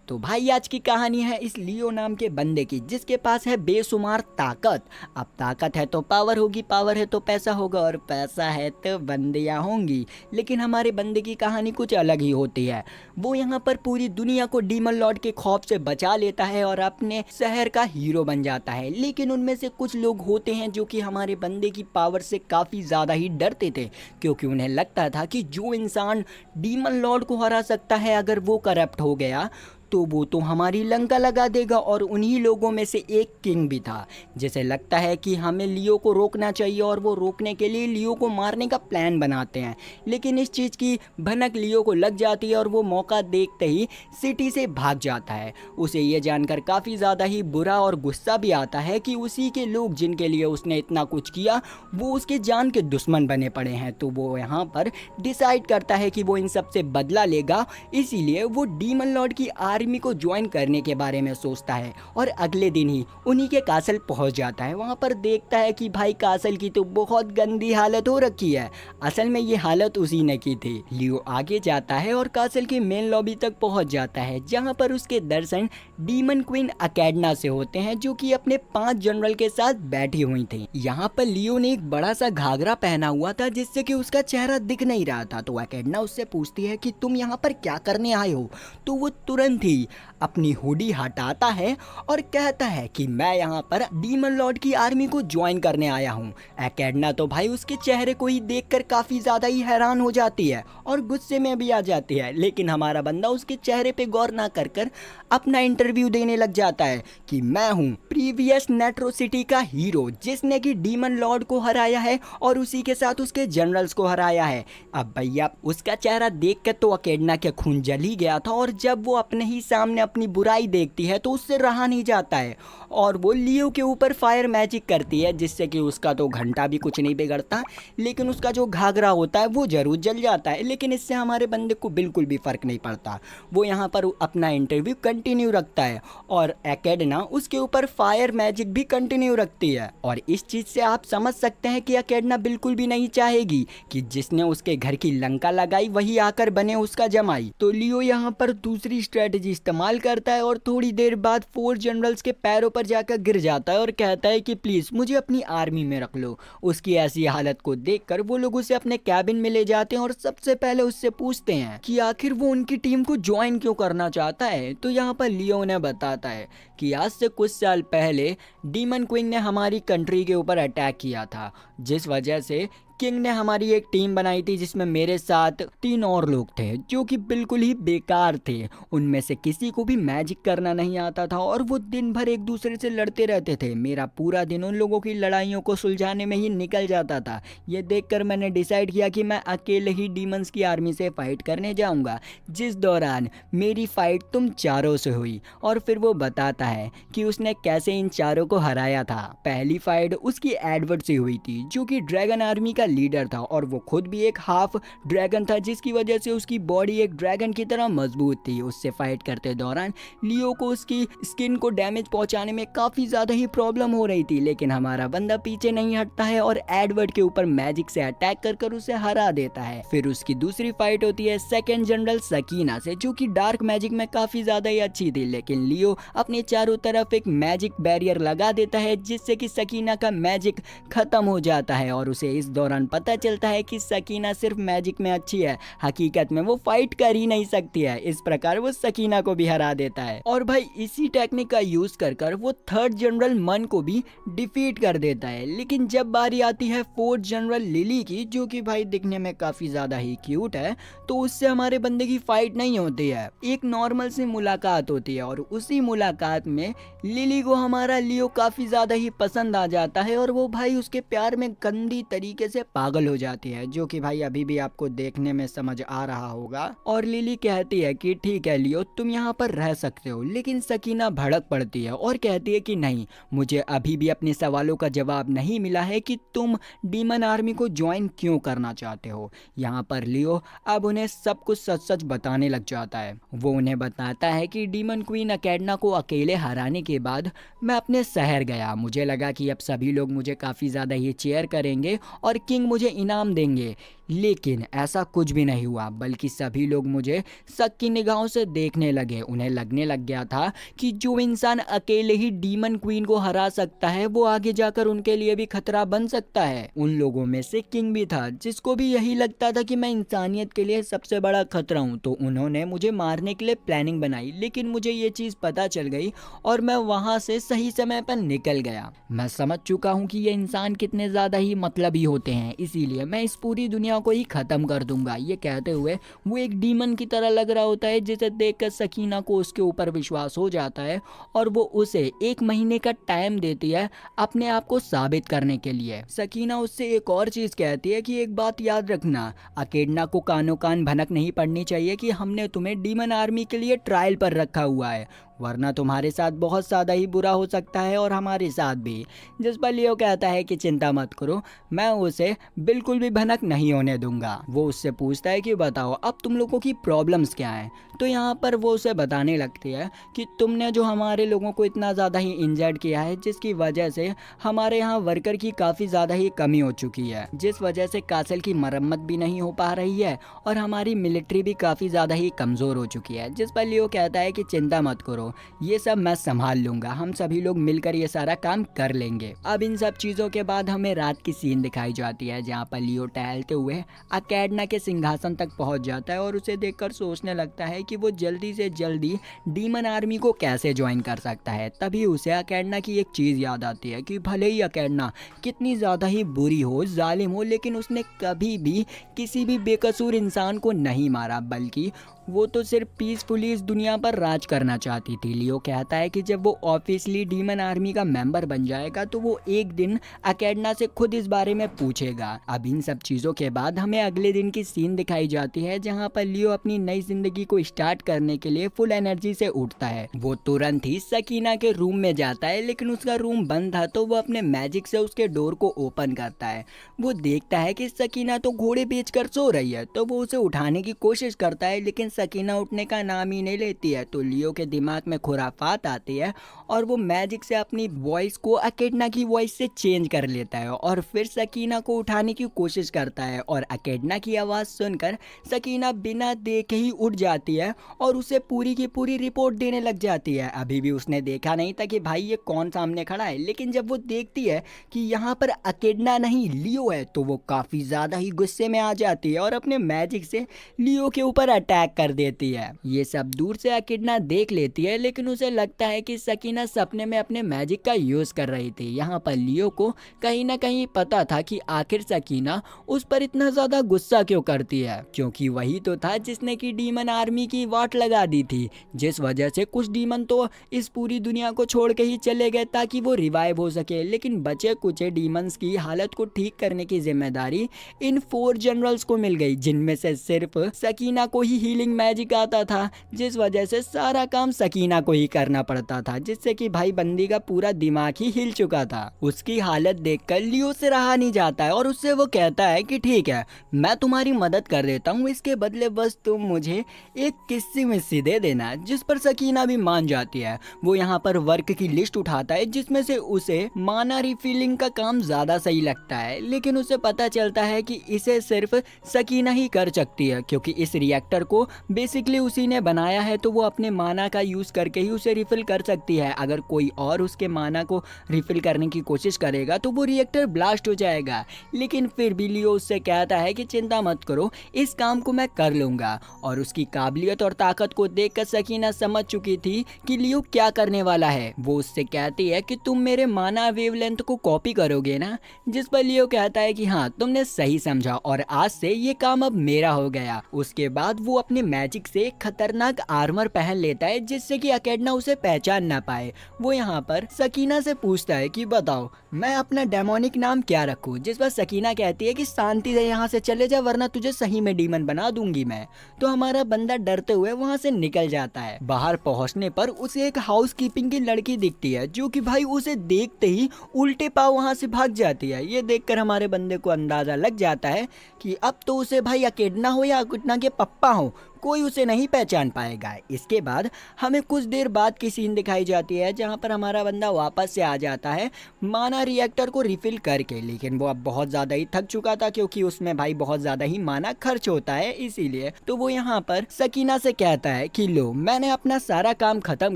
तो भाई आज की कहानी है इस लियो नाम के बंदे की, जिसके पास है बेशुमार ताकत। अब ताकत है तो पावर होगी, पावर है तो पैसा होगा, और पैसा है तो बंदियां होंगी। लेकिन हमारे बंदे की कहानी कुछ अलग ही होती है। वो यहाँ पर पूरी दुनिया को डीमन लॉर्ड के खौफ से बचा लेता है और अपने शहर का हीरो बन जाता है। लेकिन उनमें से कुछ लोग होते हैं जो कि हमारे बंदे की पावर से काफ़ी ज़्यादा ही डरते थे, क्योंकि उन्हें लगता था कि जो इंसान डीमन लॉर्ड को हरा सकता है, अगर वो करप्ट हो गया तो वो तो हमारी लंका लगा देगा। और उन्हीं लोगों में से एक किंग भी था, जिसे लगता है कि हमें लियो को रोकना चाहिए, और वो रोकने के लिए लियो को मारने का प्लान बनाते हैं। लेकिन इस चीज़ की भनक लियो को लग जाती है और वो मौका देखते ही सिटी से भाग जाता है। उसे ये जानकर काफ़ी ज़्यादा ही बुरा और गुस्सा भी आता है कि उसी के लोग जिनके लिए उसने इतना कुछ किया वो उसके जान के दुश्मन बने पड़े हैं। तो वो यहाँ पर डिसाइड करता है कि वो इन सब से बदला लेगा। इसीलिए वो डीमन लॉर्ड की आर्मी को ज्वाइन करने के बारे में सोचता है, और अगले दिन ही उन्हीं के कासल पहुंच जाता है। वहां पर देखता है कि भाई कासल की तो बहुत गंदी हालत हो रखी है। असल में ये हालत उसी ने की थी। लियो आगे जाता है और कासल की मेन लॉबी तक पहुंच जाता है, जहां पर उसके दर्शन डीमन क्वीन अकेडना से होते हैं, जो कि अपने 5 जनरल के साथ बैठी हुई थी। यहाँ पर लियो ने एक बड़ा सा घाघरा पहना हुआ था, जिससे कि उसका चेहरा दिख नहीं रहा था। तो अकेडना उससे पूछती है कि तुम यहाँ पर क्या करने आए हो। तो वो तुरंत ही अपनी हुडी हटाता है और कहता है कि मैं यहाँ पर डीमन लॉर्ड की आर्मी को ज्वाइन करने आया हूँ। एकेडना तो भाई उसके चेहरे को ही देखकर काफी ज्यादा ही हैरान हो जाती है और गुस्से में भी आ जाती है। लेकिन हमारा बंदा उसके चेहरे पे गौर ना कर अपना इंटरव्यू देने लग जाता है कि मैं हूँ प्रीवियस नेट्रो सिटी का हीरो, जिसने कि डीमन लॉर्ड को हराया है और उसी के साथ उसके जनरल्स को हराया है। अब भैया उसका चेहरा देख कर तो अकेडना के खून जल ही गया था, और जब वो अपने ही सामने अपनी बुराई देखती है तो उससे रहा नहीं जाता है, और वो लियो के ऊपर फायर मैजिक करती है, जिससे कि उसका तो घंटा भी कुछ नहीं बिगड़ता, लेकिन उसका जो घाघरा होता है वो जरूर जल जाता है। लेकिन इससे हमारे बंदे को बिल्कुल भी फर्क नहीं पड़ता। वो यहाँ पर अपना इंटरव्यू कंटिन्यू रखता है, और एकेडना उसके ऊपर फायर मैजिक भी कंटिन्यू रखती है। और इस चीज से आप समझ सकते हैं कि एकेडना बिल्कुल भी नहीं चाहेगी कि जिसने उसके घर की लंका लगाई वही आकर बने उसका जमाई। तो लियो यहाँ पर दूसरी स्ट्रेटजी इस्तेमाल करता है, और थोड़ी देर बाद 4 जनरल्स के पैरों पर जाकर गिर जाता है और कहता है कि प्लीज मुझे अपनी आर्मी में रख लो। उसकी ऐसी हालत को देखकर वो लोग उसे अपने कैबिन में ले जाते हैं और सबसे पहले उससे पूछते हैं कि आखिर वो उनकी टीम को ज्वाइन क्यों करना चाहता है। तो यहाँ पर लियो ने बताता है कि आज से कुछ साल पहले डीमन क्वीन ने हमारी कंट्री के ऊपर अटैक किया था, जिस वजह से किंग ने हमारी एक टीम बनाई थी, जिसमें मेरे साथ 3 और लोग थे जो कि बिल्कुल ही बेकार थे। उनमें से किसी को भी मैजिक करना नहीं आता था, और वो दिन भर एक दूसरे से लड़ते रहते थे। मेरा पूरा दिन उन लोगों की लड़ाइयों को सुलझाने में ही निकल जाता था। ये देखकर मैंने डिसाइड किया कि मैं अकेले ही डीमंस की आर्मी से फाइट करने जाऊंगा, जिस दौरान मेरी फाइट तुम चारों से हुई। और फिर वो बताता है कि उसने कैसे इन चारों को हराया था। पहली फाइट उसकी एडवर्ड से हुई थी, जो कि ड्रैगन आर्मी का लीडर था, और वो खुद भी एक हाफ ड्रैगन था, जिसकी वजह से उसकी बॉडी एक ड्रैगन की तरह मजबूत थी। उससे फाइट करते दौरान लियो को उसकी स्किन को डैमेज पहुंचाने में काफी ज्यादा ही प्रॉब्लम हो रही थी, लेकिन हमारा बंदा पीछे नहीं हटता है और एडवर्ड के ऊपर मैजिक से अटैक कर उसे हरा देता है। फिर उसकी दूसरी फाइट होती है सेकेंड जनरल सकीना से, जो कि डार्क मैजिक में काफी ज्यादा ही अच्छी थी। लेकिन लियो अपने चारों तरफ एक मैजिक बैरियर लगा देता है, जिससे कि सकीना का मैजिक खत्म हो जाता है, और उसे इस दौरान पता चलता है कि सकीना सिर्फ मैजिक में अच्छी है, हकीकत में वो फाइट कर ही नहीं सकती है। इस प्रकार वो सकीना को भी हरा देता है, और भाई इसी टेक्निक का यूज कर वो 3rd जनरल मन को भी डिफीट कर देता है। लेकिन जब बारी आती है 4th जनरल लिली की, जो कि भाई दिखने में काफी ज्यादा ही क्यूट है, तो उससे हमारे बंदे की फाइट नहीं होती है। एक नॉर्मल सी मुलाकात होती है, और उसी मुलाकात में लिली को हमारा लियो काफी ज्यादा ही पसंद आ जाता है, और वो भाई उसके प्यार में गंदी तरीके से पागल हो जाती है, जो कि भाई अभी भी आपको देखने में समझ आ रहा होगा। और लिली कहती है कि ठीक है लियो, तुम यहाँ पर रह सकते हो। लेकिन सकीना भड़क पड़ती है और कहती है कि नहीं, मुझे अभी भी अपने सवालों का जवाब नहीं मिला है कि तुम डीमन आर्मी को ज्वाइन क्यों करना चाहते हो। यहाँ पर लियो अब उन्हें सब कुछ सच सच बताने लग जाता है। वो उन्हें बताता है कि डीमन क्वीन अकेडना को अकेले हराने के बाद मैं अपने शहर गया। मुझे लगा कि अब सभी लोग मुझे काफ़ी ज़्यादा ही चेयर करेंगे और किंग मुझे इनाम देंगे, लेकिन ऐसा कुछ भी नहीं हुआ, बल्कि सभी लोग मुझे शक की निगाहों से देखने लगे। उन्हें लगने लग गया था कि जो इंसान अकेले ही डीमन क्वीन को हरा सकता है वो आगे जाकर उनके लिए भी खतरा बन सकता है। उन लोगों में से किंग भी था, जिसको भी यही लगता था कि मैं इंसानियत के लिए सबसे बड़ा खतरा हूँ। तो उन्होंने मुझे मारने के लिए प्लानिंग बनाई, लेकिन मुझे ये चीज़ पता चल गई और मैं वहाँ से सही समय पर निकल गया। मैं समझ चुका हूँ कि ये इंसान कितने ज़्यादा ही मतलबी होते हैं, इसीलिए मैं इस पूरी दुनिया को ही ख़त्म कर दूंगा। ये कहते हुए वो एक डीमन की तरह लग रहा होता है, जिसे देखकर सकीना को उसके ऊपर विश्वास हो जाता है और वो उसे 1 महीने का टाइम देती है अपने आप को साबित करने के लिए। सकीना उससे एक और चीज़ कहती है कि एक बात याद रखना, अकेडना को कानो कान भनक नहीं पड़नी चाहिए कि हमने तुम्हें डीमन आर्मी के लिए ट्रायल पर रखा हुआ है, वरना तुम्हारे साथ बहुत ज़्यादा ही बुरा हो सकता है और हमारे साथ भी। जिस पर लियो कहता है कि चिंता मत करो, मैं उसे बिल्कुल भी भनक नहीं होने दूंगा। वो उससे पूछता है कि बताओ अब तुम लोगों की प्रॉब्लम्स क्या हैं। तो यहाँ पर वो उसे बताने लगती है कि तुमने जो हमारे लोगों को इतना ज़्यादा ही इंजर्ड किया है, जिसकी वजह से हमारे यहाँ वर्कर की काफ़ी ज़्यादा ही कमी हो चुकी है, जिस वजह से कासल की मरम्मत भी नहीं हो पा रही है और हमारी मिलिट्री भी काफ़ी ज़्यादा ही कमज़ोर हो चुकी है। जिस पर लियो कहता है कि चिंता मत करो, ये सब मैं संभाल लूंगा, हम सभी लोग मिलकर ये सारा काम कर लेंगे। अब इन सब चीज़ों के बाद हमें रात की सीन दिखाई जाती है, जहाँ पर लियो टहलते हुए अकेडना के सिंहासन तक पहुँच जाता है और उसे देखकर सोचने लगता है कि वो जल्दी से जल्दी डीमन आर्मी को कैसे ज्वाइन कर सकता है। तभी उसे अकेडना की एक चीज़ याद आती है कि भले ही अकेडना कितनी ज़्यादा ही बुरी हो, जालिम हो, लेकिन उसने कभी भी किसी भी बेकसूर इंसान को नहीं मारा, बल्कि वो तो सिर्फ पीसफुली इस दुनिया पर राज करना चाहती थी। लियो कहता है कि जब वो ऑफिशियली डीमन आर्मी का मेंबर बन जाएगा तो वो एक दिन अकेडना से खुद इस बारे में पूछेगा। अब इन सब चीज़ों के बाद हमें अगले दिन की सीन दिखाई जाती है, जहाँ पर लियो अपनी नई जिंदगी को स्टार्ट करने के लिए फुल एनर्जी से उठता है। वो तुरंत ही सकीना के रूम में जाता है, लेकिन उसका रूम बंद था, तो वो अपने मैजिक से उसके डोर को ओपन करता है। वो देखता है कि सकीना तो घोड़े बेचकर सो रही है, तो वो उसे उठाने की कोशिश करता है, लेकिन सकीना उठने का नाम ही नहीं लेती है। तो लियो के दिमाग में खुराफात आती है और वो मैजिक से अपनी वॉइस को अकेडना की वॉइस से चेंज कर लेता है और फिर सकीना को उठाने की कोशिश करता है और अकेडना की आवाज़ सुनकर सकीना बिना देखे ही उठ जाती है और उसे पूरी की पूरी रिपोर्ट देने लग जाती है। अभी भी उसने देखा नहीं था कि भाई ये कौन सामने खड़ा है, लेकिन जब वो देखती है कि यहाँ पर अकेडना नहीं लियो है, तो वो काफ़ी ज़्यादा ही गुस्से में आ जाती है और अपने मैजिक से लियो के ऊपर अटैक कर देती है। ये सब दूर से अकेडना देख लेती है, लेकिन उसे लगता है कि सकीना सपने में अपने मैजिक का यूज कर रही थी। यहाँ पर लियो को कहीं ना कहीं पता था कि आखिर सकीना उस पर इतना ज्यादा गुस्सा क्यों करती है, क्योंकि वही तो था जिसने की डीमन आर्मी की वाट लगा दी थी, जिस वजह से कुछ डीमन तो इस पूरी दुनिया को छोड़ के ही चले गए ताकि वो रिवाइव हो सके, लेकिन बचे कुछ डीमंस की हालत को ठीक करने की जिम्मेदारी इन 4 जनरल्स को मिल गई, जिनमें से सिर्फ सकीना को ही हीलिंग मैजिक आता था, जिस वजह से सारा काम सकीना को ही करना पड़ता था, जिससे कि भाई बंदी का पूरा दिमाग ही हिल चुका था। उसकी हालत देखकर लियो से रहा नहीं जाता है और उससे वो कहता है कि ठीक है, मैं तुम्हारी मदद कर देता हूँ, इसके बदले बस तुम मुझे एक किस्सी मिस्सी दे देना, जिस पर सकीना भी मान जाती है। वो यहाँ पर वर्क की लिस्ट उठाता है, जिसमें से उसे माना रिफिलिंग का काम ज्यादा सही लगता है, लेकिन उसे पता चलता है कि इसे सिर्फ सकीना ही कर सकती है, क्योंकि इस रिएक्टर को बेसिकली उसी ने बनाया है, तो वो अपने माना का यूज करके ही उसे रिफिल कर सकती है। अगर कोई और उसके माना को रिफिल करने की कोशिश करेगा तो वो रिएक्टर ब्लास्ट हो जाएगा, लेकिन फिर भी लियो उससे कहता है कि चिंता मत करो, इस काम को मैं कर लूंगा। और उसकी काबिलियत और ताकत को देखकर सकीना समझ चुकी थी कि लियो क्या करने वाला है। वो उससे कहती है कि तुम मेरे माना वेवलेंथ को कॉपी करोगे ना, जिस पर लियो कहता है कि हाँ तुमने सही समझा और आज से ये काम अब मेरा हो गया। उसके बाद वो अपने मैजिक से खतरनाक आर्मर पहन लेता है, जिससे कि अकेडना उसे पहचान ना पाए। वो यहाँ पर सकीना से पूछता है कि बताओ मैं अपना डेमोनिक नाम क्या रखूं, जिस पर सकीना कहती है कि शांति से यहाँ से चले जा, वरना तुझे सही में डीमन बना दूंगी मैं। तो हमारा बंदा डरते हुए वहाँ से निकल जाता है। बाहर पहुँचने पर उसे एक हाउस कीपिंग की लड़की दिखती है, जो कि भाई उसे देखते ही उल्टे पाँव वहाँ से भाग जाती है। ये देखकर हमारे बंदे को अंदाजा लग जाता है कि अब तो उसे भाई अकेडना हो या अकेडना के पप्पा हो, कोई उसे नहीं पहचान पाएगा। इसके बाद हमें कुछ देर बाद की सीन दिखाई जाती है जहाँ पर हमारा बंदा वापस से आ जाता है माना रिएक्टर को रिफिल करके, लेकिन वो अब बहुत ज़्यादा ही थक चुका था क्योंकि उसमें भाई बहुत ज़्यादा ही माना खर्च होता है, इसीलिए तो वो यहाँ पर सकीना से कहता है कि लो मैंने अपना सारा काम खत्म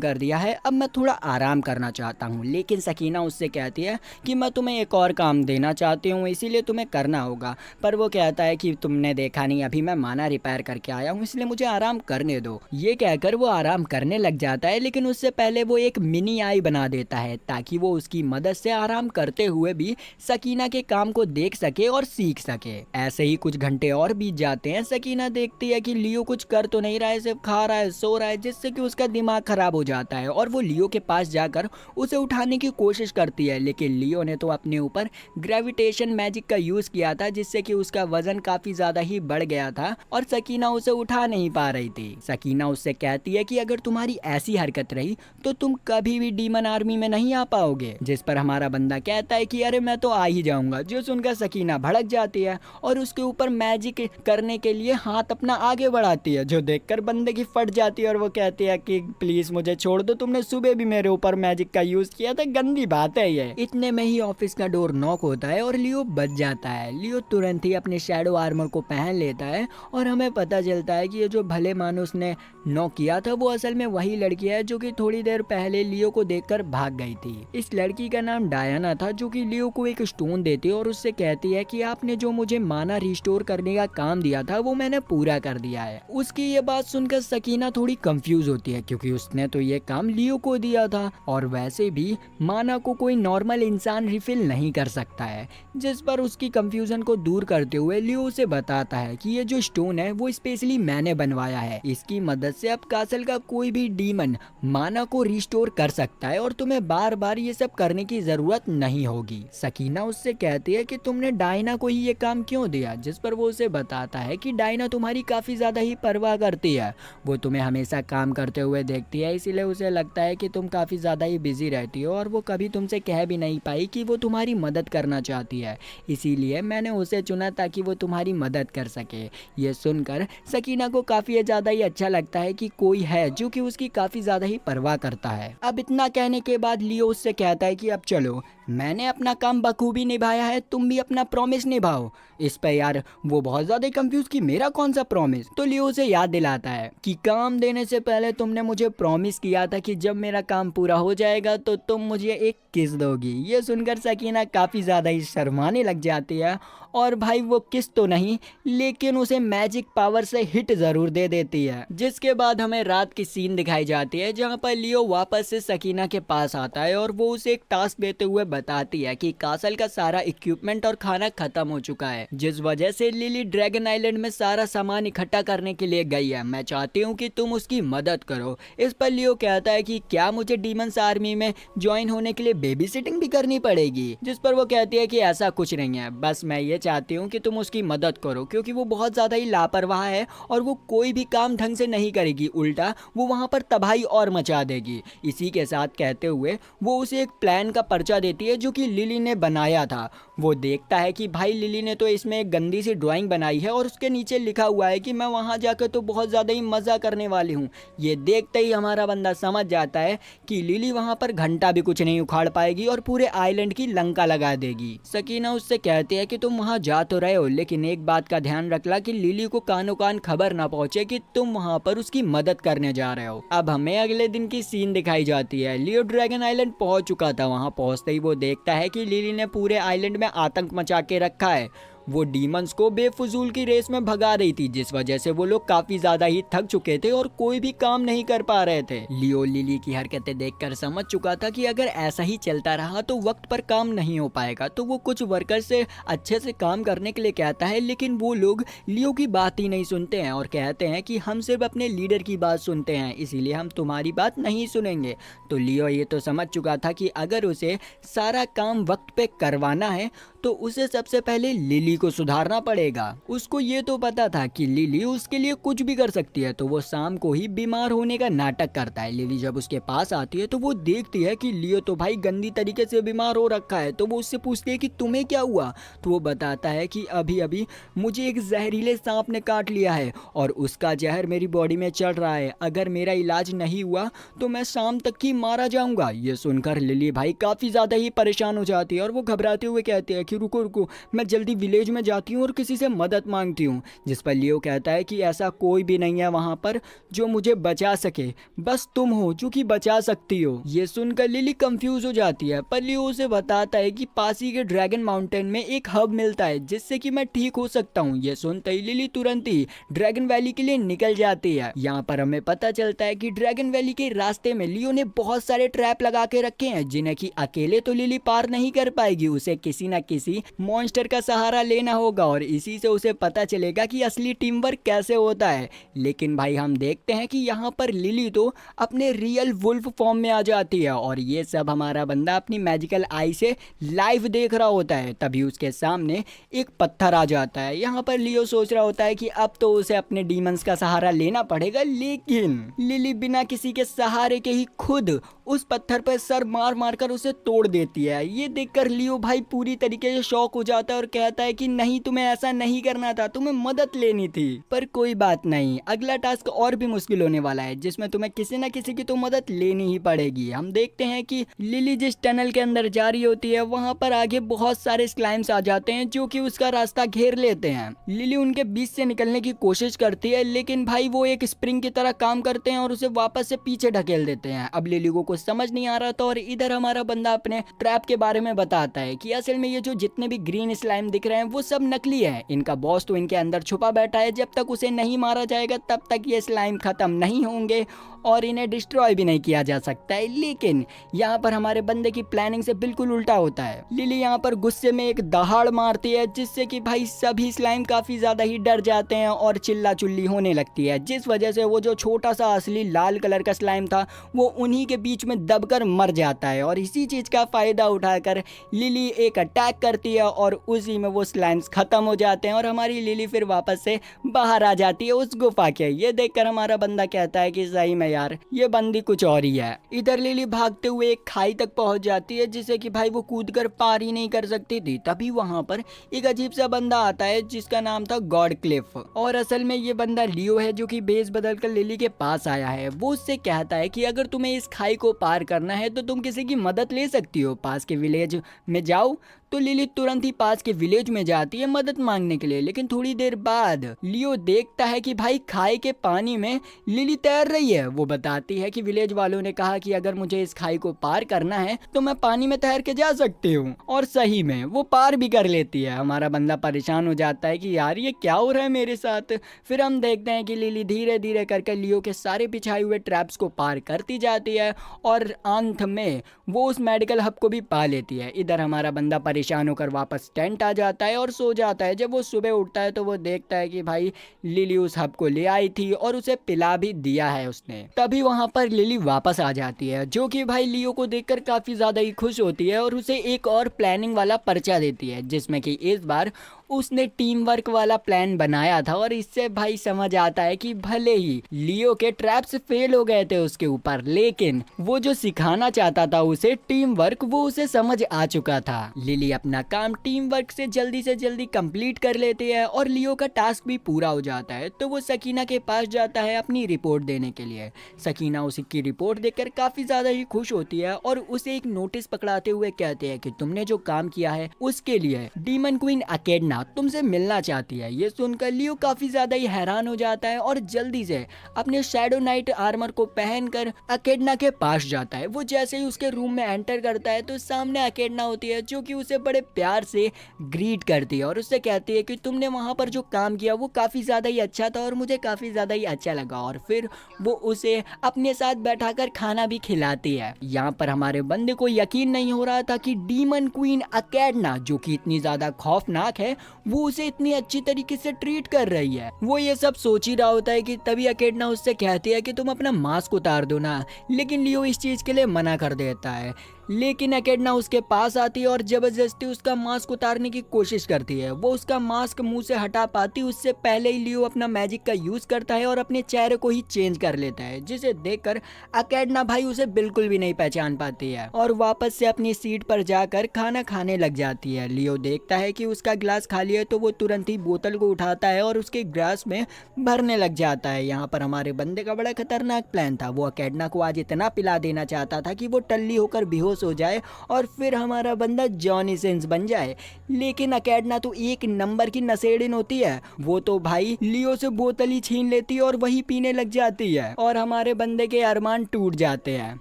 कर दिया है, अब मैं थोड़ा आराम करना चाहता हूँ। लेकिन सकीना उससे कहती है कि मैं तुम्हें एक और काम देना चाहती हूँ, इसीलिए तुम्हें करना होगा। पर वो कहता है कि तुमने देखा नहीं, अभी मैं माना रिपेयर करके आया हूँ, इसलिए मुझे आराम करने दो। ये कहकर वो आराम करने लग जाता है, लेकिन उससे पहले वो एक मिनी आई बना देता है ताकि वो उसकी मदद से आराम करते हुए भी सकीना के काम को देख सके और सीख सके। ऐसे ही कुछ घंटे और बीत जाते हैं। सकीना देखती है कि लियो कुछ कर तो नहीं रहा है, सिर्फ खा रहा है, सो रहा है, जिससे कि उसका दिमाग खराब हो जाता है और वो लियो के पास जाकर उसे उठाने की कोशिश करती है, लेकिन लियो ने तो अपने ऊपर ग्रेविटेशन मैजिक का यूज किया था जिससे कि उसका वजन काफी ज्यादा ही बढ़ गया था और सकीना उसे उठा नहीं पा रही थी। सकीना उससे कहती है कि अगर तुम्हारी ऐसी हरकत रही तो तुम कभी भी डीमन आर्मी में नहीं आ पाओगे, जिस पर हमारा बंदा कहता है कि अरे मैं तो आ ही जाऊंगा। जो सुनकर सकीना भड़क जाती है और उसके ऊपर मैजिक करने के लिए हाथ अपना आगे बढ़ाती है, जो देखकर बंदे की फट जाती है और वो कहती है कि प्लीज मुझे छोड़ दो, तुमने सुबह भी मेरे ऊपर मैजिक का यूज किया था, गंदी बात है ये। इतने में ही ऑफिस का डोर नॉक होता है और लियो बच जाता है। लियो तुरंत ही अपने शैडो आर्मर को पहन लेता है और हमें पता चलता है कि ये जो भले मानुस ने नॉक किया था वो असल में वही लड़की है जो कि थोड़ी देर पहले लियो को देखकर भाग गई थी। इस लड़की का नाम डायना था जो कि लियो को एक स्टोन देती है और उससे कहती है कि आपने जो मुझे माना रिस्टोर करने का काम दिया था वो मैंने पूरा कर दिया है। उसकी ये बात सुनकर सकीना थोड़ी कंफ्यूज होती है क्योंकि उसने तो ये काम लियो को दिया था और वैसे भी माना को कोई नॉर्मल इंसान रिफिल नहीं कर सकता है, जिस पर उसकी कंफ्यूजन को दूर करते हुए लियो उसे बताता है कि ये जो स्टोन है वो स्पेशली मैंने बनवाया है, इसकी मदद से अब कासल का कोई भी डीमन माना को रिस्टोर कर सकता है और तुम्हें बार बार ये सब करने की जरूरत नहीं होगी। सकीना उससे कहती है कि तुमने डायना को ही ये काम क्यों दिया, जिस पर वो उसे बताता है कि डायना तुम्हारी काफी ज्यादा ही परवाह करती है, वो तुम्हें हमेशा काम करते हुए देखती है, इसीलिए उसे लगता है कि तुम काफी ज्यादा ही बिजी रहती हो और वो कभी तुमसे कह भी नहीं पाई कि वो तुम्हारी मदद करना चाहती है, इसीलिए मैंने उसे चुना ताकि वो तुम्हारी मदद कर सके। ये सुनकर सकीना को काफी ज्यादा ही अच्छा लगता है कि कोई है जो कि उसकी काफी ज्यादा ही परवाह करता है। अब इतना कहने के बाद लियो उससे कहता है कि अब चलो, मैंने अपना काम बखूबी निभाया है, तुम भी अपना प्रॉमिस निभाओ। इस पे यार वो बहुत ज्यादा कंफ्यूज कि मेरा कौन सा प्रॉमिस, तो लियो उसे याद दिलाता है कि काम देने से पहले तुमने मुझे प्रॉमिस किया था कि जब मेरा काम पूरा हो जाएगा तो तुम मुझे एक किस दोगी। ये सुनकर सकीना काफी ज्यादा ही शर्माने लग जाती है और भाई वो किस तो नहीं लेकिन उसे मैजिक पावर से हिट जरूर दे देती है। जिसके बाद हमें रात की सीन दिखाई जाती है जहाँ पर लियो वापस से सकीना के पास आता है और वो उसे एक टास्क देते हुए बताती है कि कासल का सारा इक्विपमेंट और खाना खत्म हो चुका है, जिस वजह से लिली ड्रैगन आइलैंड में सारा सामान इकट्ठा करने के लिए गई है, मैं चाहती हूँ कि तुम उसकी मदद करो। इस पर लियो कहता है कि क्या मुझे डीमंस आर्मी में ज्वाइन होने के लिए बेबी सिटिंग भी करनी पड़ेगी, जिस पर वो कहती है कि ऐसा कुछ नहीं है, बस मैं ये चाहती हूँ कि तुम उसकी मदद करो क्योंकि वो बहुत ज्यादा ही लापरवाह है और वो कोई भी काम ढंग से नहीं करेगी, उल्टा वो वहां पर तबाही और मचा देगी। इसी के साथ कहते हुए वो उसे एक प्लान का पर्चा देती है जो कि लिली ने बनाया था। वो देखता है कि भाई लिली ने तो इसमें एक गंदी सी ड्राइंग बनाई है और उसके नीचे लिखा हुआ है कि मैं वहां जाकर तो बहुत ज्यादा ही मजा करने वाली हूँ। ये देखते ही हमारा बंदा समझ जाता है कि लिली वहां पर घंटा भी कुछ नहीं उखाड़ पाएगी और पूरे आइलैंड की लंका लगा देगी। सकीना उससे कहती है कि तुम वहां जा तो रहे हो लेकिन एक बात का ध्यान रखना कि लिली को कानो कान खबर ना पहुंचे कि तुम वहां पर उसकी मदद करने जा रहे हो। अब हमें अगले दिन की सीन दिखाई जाती है। लियो ड्रैगन आइलैंड पहुंच चुका था, वहां पहुंचते ही वो देखता है कि लिली ने पूरे आइलैंड में आतंक मचा के रखा है। वो डीमंस को बेफजूल की रेस में भगा रही थी जिस वजह से वो लोग काफी ज्यादा ही थक चुके थे और कोई भी काम नहीं कर पा रहे थे। लियो लिली की हरकतें देखकर समझ चुका था कि अगर ऐसा ही चलता रहा तो वक्त पर काम नहीं हो पाएगा, तो वो कुछ वर्कर से अच्छे से काम करने के लिए कहता है, लेकिन वो लोग लियो की बात ही नहीं सुनते हैं और कहते हैं कि हम सिर्फ अपने लीडर की बात सुनते हैं, इसीलिए हम तुम्हारी बात नहीं सुनेंगे। तो लियो ये तो समझ चुका था कि अगर उसे सारा काम वक्त पे करवाना है तो उसे सबसे पहले लिली को सुधारना पड़ेगा। उसको ये तो पता था कि लिली उसके लिए कुछ भी कर सकती है, तो वो शाम को ही बीमार होने का नाटक करता है। लिली जब उसके पास आती है तो वो देखती है कि लियो तो भाई गंदी तरीके से बीमार हो रखा है। तो वो उससे पूछती है कि तुम्हें क्या हुआ, तो वो बताता है कि अभी अभी मुझे एक जहरीले सांप ने काट लिया है और उसका जहर मेरी बॉडी में चढ़ रहा है। अगर मेरा इलाज नहीं हुआ तो मैं शाम तक ही मारा जाऊंगा। ये सुनकर लिली भाई काफ़ी ज़्यादा ही परेशान हो जाती है और वो घबराते हुए कहती है कि रुको रुको, मैं जल्दी विलेज में जाती हूँ और किसी से मदद मांगती हूँ। जिस पर लियो कहता है कि ऐसा कोई भी नहीं है वहाँ पर जो मुझे बचा सके, बस तुम हो जो कि बचा सकती हो। ये सुनकर लिली कंफ्यूज हो जाती है, पर लियो उसे बताता है कि पास ही के ड्रैगन माउंटेन में एक हब मिलता है जिससे कि मैं ठीक हो सकता हूँ। ये सुनते ही लिली तुरंत ही ड्रैगन वैली के लिए निकल जाती है। यहाँ पर हमें पता चलता है कि ड्रैगन वैली के रास्ते में लियो ने बहुत सारे ट्रैप लगा के रखे हैं जिन्हें कि अकेले तो लिली पार नहीं कर पाएगी। उसे किसी न किसी मॉन्स्टर का सहारा लेना होगा और इसी से उसे पता चलेगा कि असली टीम वर्क कैसे होता है। लेकिन भाई हम देखते हैं कि यहाँ पर लिली तो अपने रियल वुल्फ फॉर्म में आ जाती है और ये सब हमारा बंदा अपनी मैजिकल आई से लाइव देख रहा होता है। तभी उसके सामने एक पत्थर आ जाता है। यहाँ पर लियो सोच रहा होता है कि अब तो उसे अपने डीमंस का सहारा लेना पड़ेगा, लेकिन लिली बिना किसी के सहारे के ही खुद उस पत्थर पर सर मार मार कर उसे तोड़ देती है। ये देखकर लियो भाई पूरी तरीके से शॉक हो जाता है और कहता है कि नहीं, तुम्हें ऐसा नहीं करना था, तुम्हें मदद लेनी थी। पर कोई बात नहीं, अगला टास्क और भी मुश्किल होने वाला है जिसमें तुम्हें किसी न किसी की तो मदद लेनी ही पड़ेगी। हम देखते हैं कि लिली जिस टनल के अंदर जा रही होती है वहां पर आगे बहुत सारे स्लाइम्स आ जाते हैं जो कि उसका रास्ता घेर लेते हैं। लिली उनके बीच से निकलने की कोशिश करती है, लेकिन भाई वो एक स्प्रिंग की तरह काम करते हैं और उसे वापस से पीछे ढकेल देते हैं। अब लिली को कुछ समझ नहीं आ रहा था और इधर हमारा बंदा अपने ट्रैप के बारे में बताता है कि असल में ये जो जितने भी ग्रीन स्लाइम दिख रहे हैं वो सब नकली है। इनका बॉस तो इनके अंदर छुपा बैठा है, जब तक उसे नहीं मारा जाएगा तब तक ये स्लाइम खत्म नहीं होंगे और इन्हें डिस्ट्रॉय भी नहीं किया जा सकता है। लेकिन यहाँ पर हमारे बंदे की प्लानिंग से बिल्कुल उल्टा होता है। लिली यहाँ पर गुस्से में एक दहाड़ मारती है जिससे कि भाई सभी स्लाइम काफी ज्यादा ही डर जाते हैं और चिल्ला चिल्ली होने लगती है, जिस वजह से वो जो छोटा सा असली लाल कलर का स्लाइम था वो उन्हीं के बीच में दबकर मर जाता है। और इसी चीज का फायदा उठाकर लिली एक अटैक करती है और उसी में वो स्लाइम्स खत्म हो जाते हैं और हमारी लिली फिर वापस से बाहर आ जाती है उस गुफा के। ये देखकर हमारा बंदा कहता है कि सही में यार ये बंदी कुछ और ही है। इधर लिली भागते हुए एक खाई तक पहुंच जाती है जिसे कि भाई वो कूदकर पार ही नहीं कर सकती थी। तभी वहां पर एक अजीब सा बंदा आता है जिसका नाम था गॉड क्लिफ, और असल में ये बंदा लियो है जो कि भेष बदलकर लिली के पास आया है। वो उससे कहता है कि अगर तुम्हें इस खाई को पार करना है तो तुम किसी की मदद ले सकती हो, पास के विलेज में जाओ। तो लिली तुरंत ही पास के विलेज में जाती है मदद मांगने के लिए, लेकिन थोड़ी देर बाद लियो देखता है कि भाई खाई के पानी में लिली तैर रही है। वो बताती है कि विलेज वालों ने कहा कि अगर मुझे इस खाई को पार करना है तो मैं पानी में तैर के जा सकती हूँ, और सही में वो पार भी कर लेती है। हमारा बंदा परेशान हो जाता है कि यार ये क्या हो रहा है मेरे साथ। फिर हम देखते हैं कि लिली धीरे धीरे करके लियो के सारे बिछाए हुए ट्रैप्स को पार करती जाती है और अंत में वो उस मेडिकल हब को भी पा लेती है। इधर हमारा बंदा परेशान होकर वापस टेंट आ जाता है और सो जाता है। जब वो सुबह उठता है तो वो देखता है कि भाई लिली उस हब को ले आई थी और उसे पिला भी दिया है उसने। तभी वहां पर लिली वापस आ जाती है जो कि भाई लियो को देखकर काफी ज्यादा ही खुश होती है और उसे एक और प्लानिंग वाला पर्चा देती है जिसमें कि इस बार उसने टीम वर्क वाला प्लान बनाया था। और इससे भाई समझ आता है कि भले ही लियो के ट्रैप्स फेल हो गए थे उसके ऊपर, लेकिन वो जो सिखाना चाहता था उसे टीम वर्क, वो उसे समझ आ चुका था। लिली अपना काम टीम वर्क से जल्दी कंप्लीट कर लेती है और लियो का टास्क भी पूरा हो जाता है। तो वो सकीना के पास जाता है अपनी रिपोर्ट देने के लिए। सकीना उसकी रिपोर्ट देखकर काफी ज्यादा ही खुश होती है और उसे एक नोटिस पकड़ाते हुए कहते हैं कि तुमने जो काम किया है उसके लिए डीमन क्वीन अकेडना तुमसे मिलना चाहती है। ये सुनकर लियो काफी ज्यादा ही हैरान हो जाता है और जल्दी से अपने शैडो नाइट आर्मर को पहनकर अकेडना के पास जाता है। वो जैसे ही उसके रूम में एंटर करता है तो सामने अकेडना होती है जो कि उसे बड़े प्यार से ग्रीट करती है और उससे कहती है कि तुमने वहां पर जो काम किया वो काफी ज्यादा ही अच्छा था और मुझे काफी ज्यादा ही अच्छा लगा। और फिर वो उसे अपने साथ बैठाकर खाना भी खिलाती है। यहाँ पर हमारे बंदे को यकीन नहीं हो रहा था कि डीमन क्वीन अकेडना जो कि इतनी ज्यादा खौफनाक है वो उसे इतनी अच्छी तरीके से ट्रीट कर रही है। वो ये सब सोच ही रहा होता है कि तभी अकेडना उससे कहती है कि तुम अपना मास्क उतार दो ना, लेकिन लियो इस चीज के लिए मना कर देता है। लेकिन अकेडना उसके पास आती है और जबरदस्ती उसका मास्क उतारने की कोशिश करती है। वो उसका मास्क मुंह से हटा पाती उससे पहले ही लियो अपना मैजिक का यूज करता है और अपने चेहरे को ही चेंज कर लेता है, जिसे देखकर अकेडना भाई उसे बिल्कुल भी नहीं पहचान पाती है और वापस से अपनी सीट पर जाकर खाना खाने लग जाती है। लियो देखता है कि उसका गिलास खाली है तो वो तुरंत ही बोतल को उठाता है और उसके गिलास में भरने लग जाता है। यहाँ पर हमारे बंदे का बड़ा खतरनाक प्लान था। वो अकेडना को आज इतना पिला देना चाहता था कि वो टल्ली होकर बेहोश हो जाए और फिर हमारा बंदा जॉनी सिंस बन जाए। लेकिन अकेडना तो एक नंबर की नशेड़िन होती है। वो तो भाई लियो से बोतल ही छीन लेती है और वही पीने लग जाती है और हमारे बंदे के अरमान टूट जाते हैं।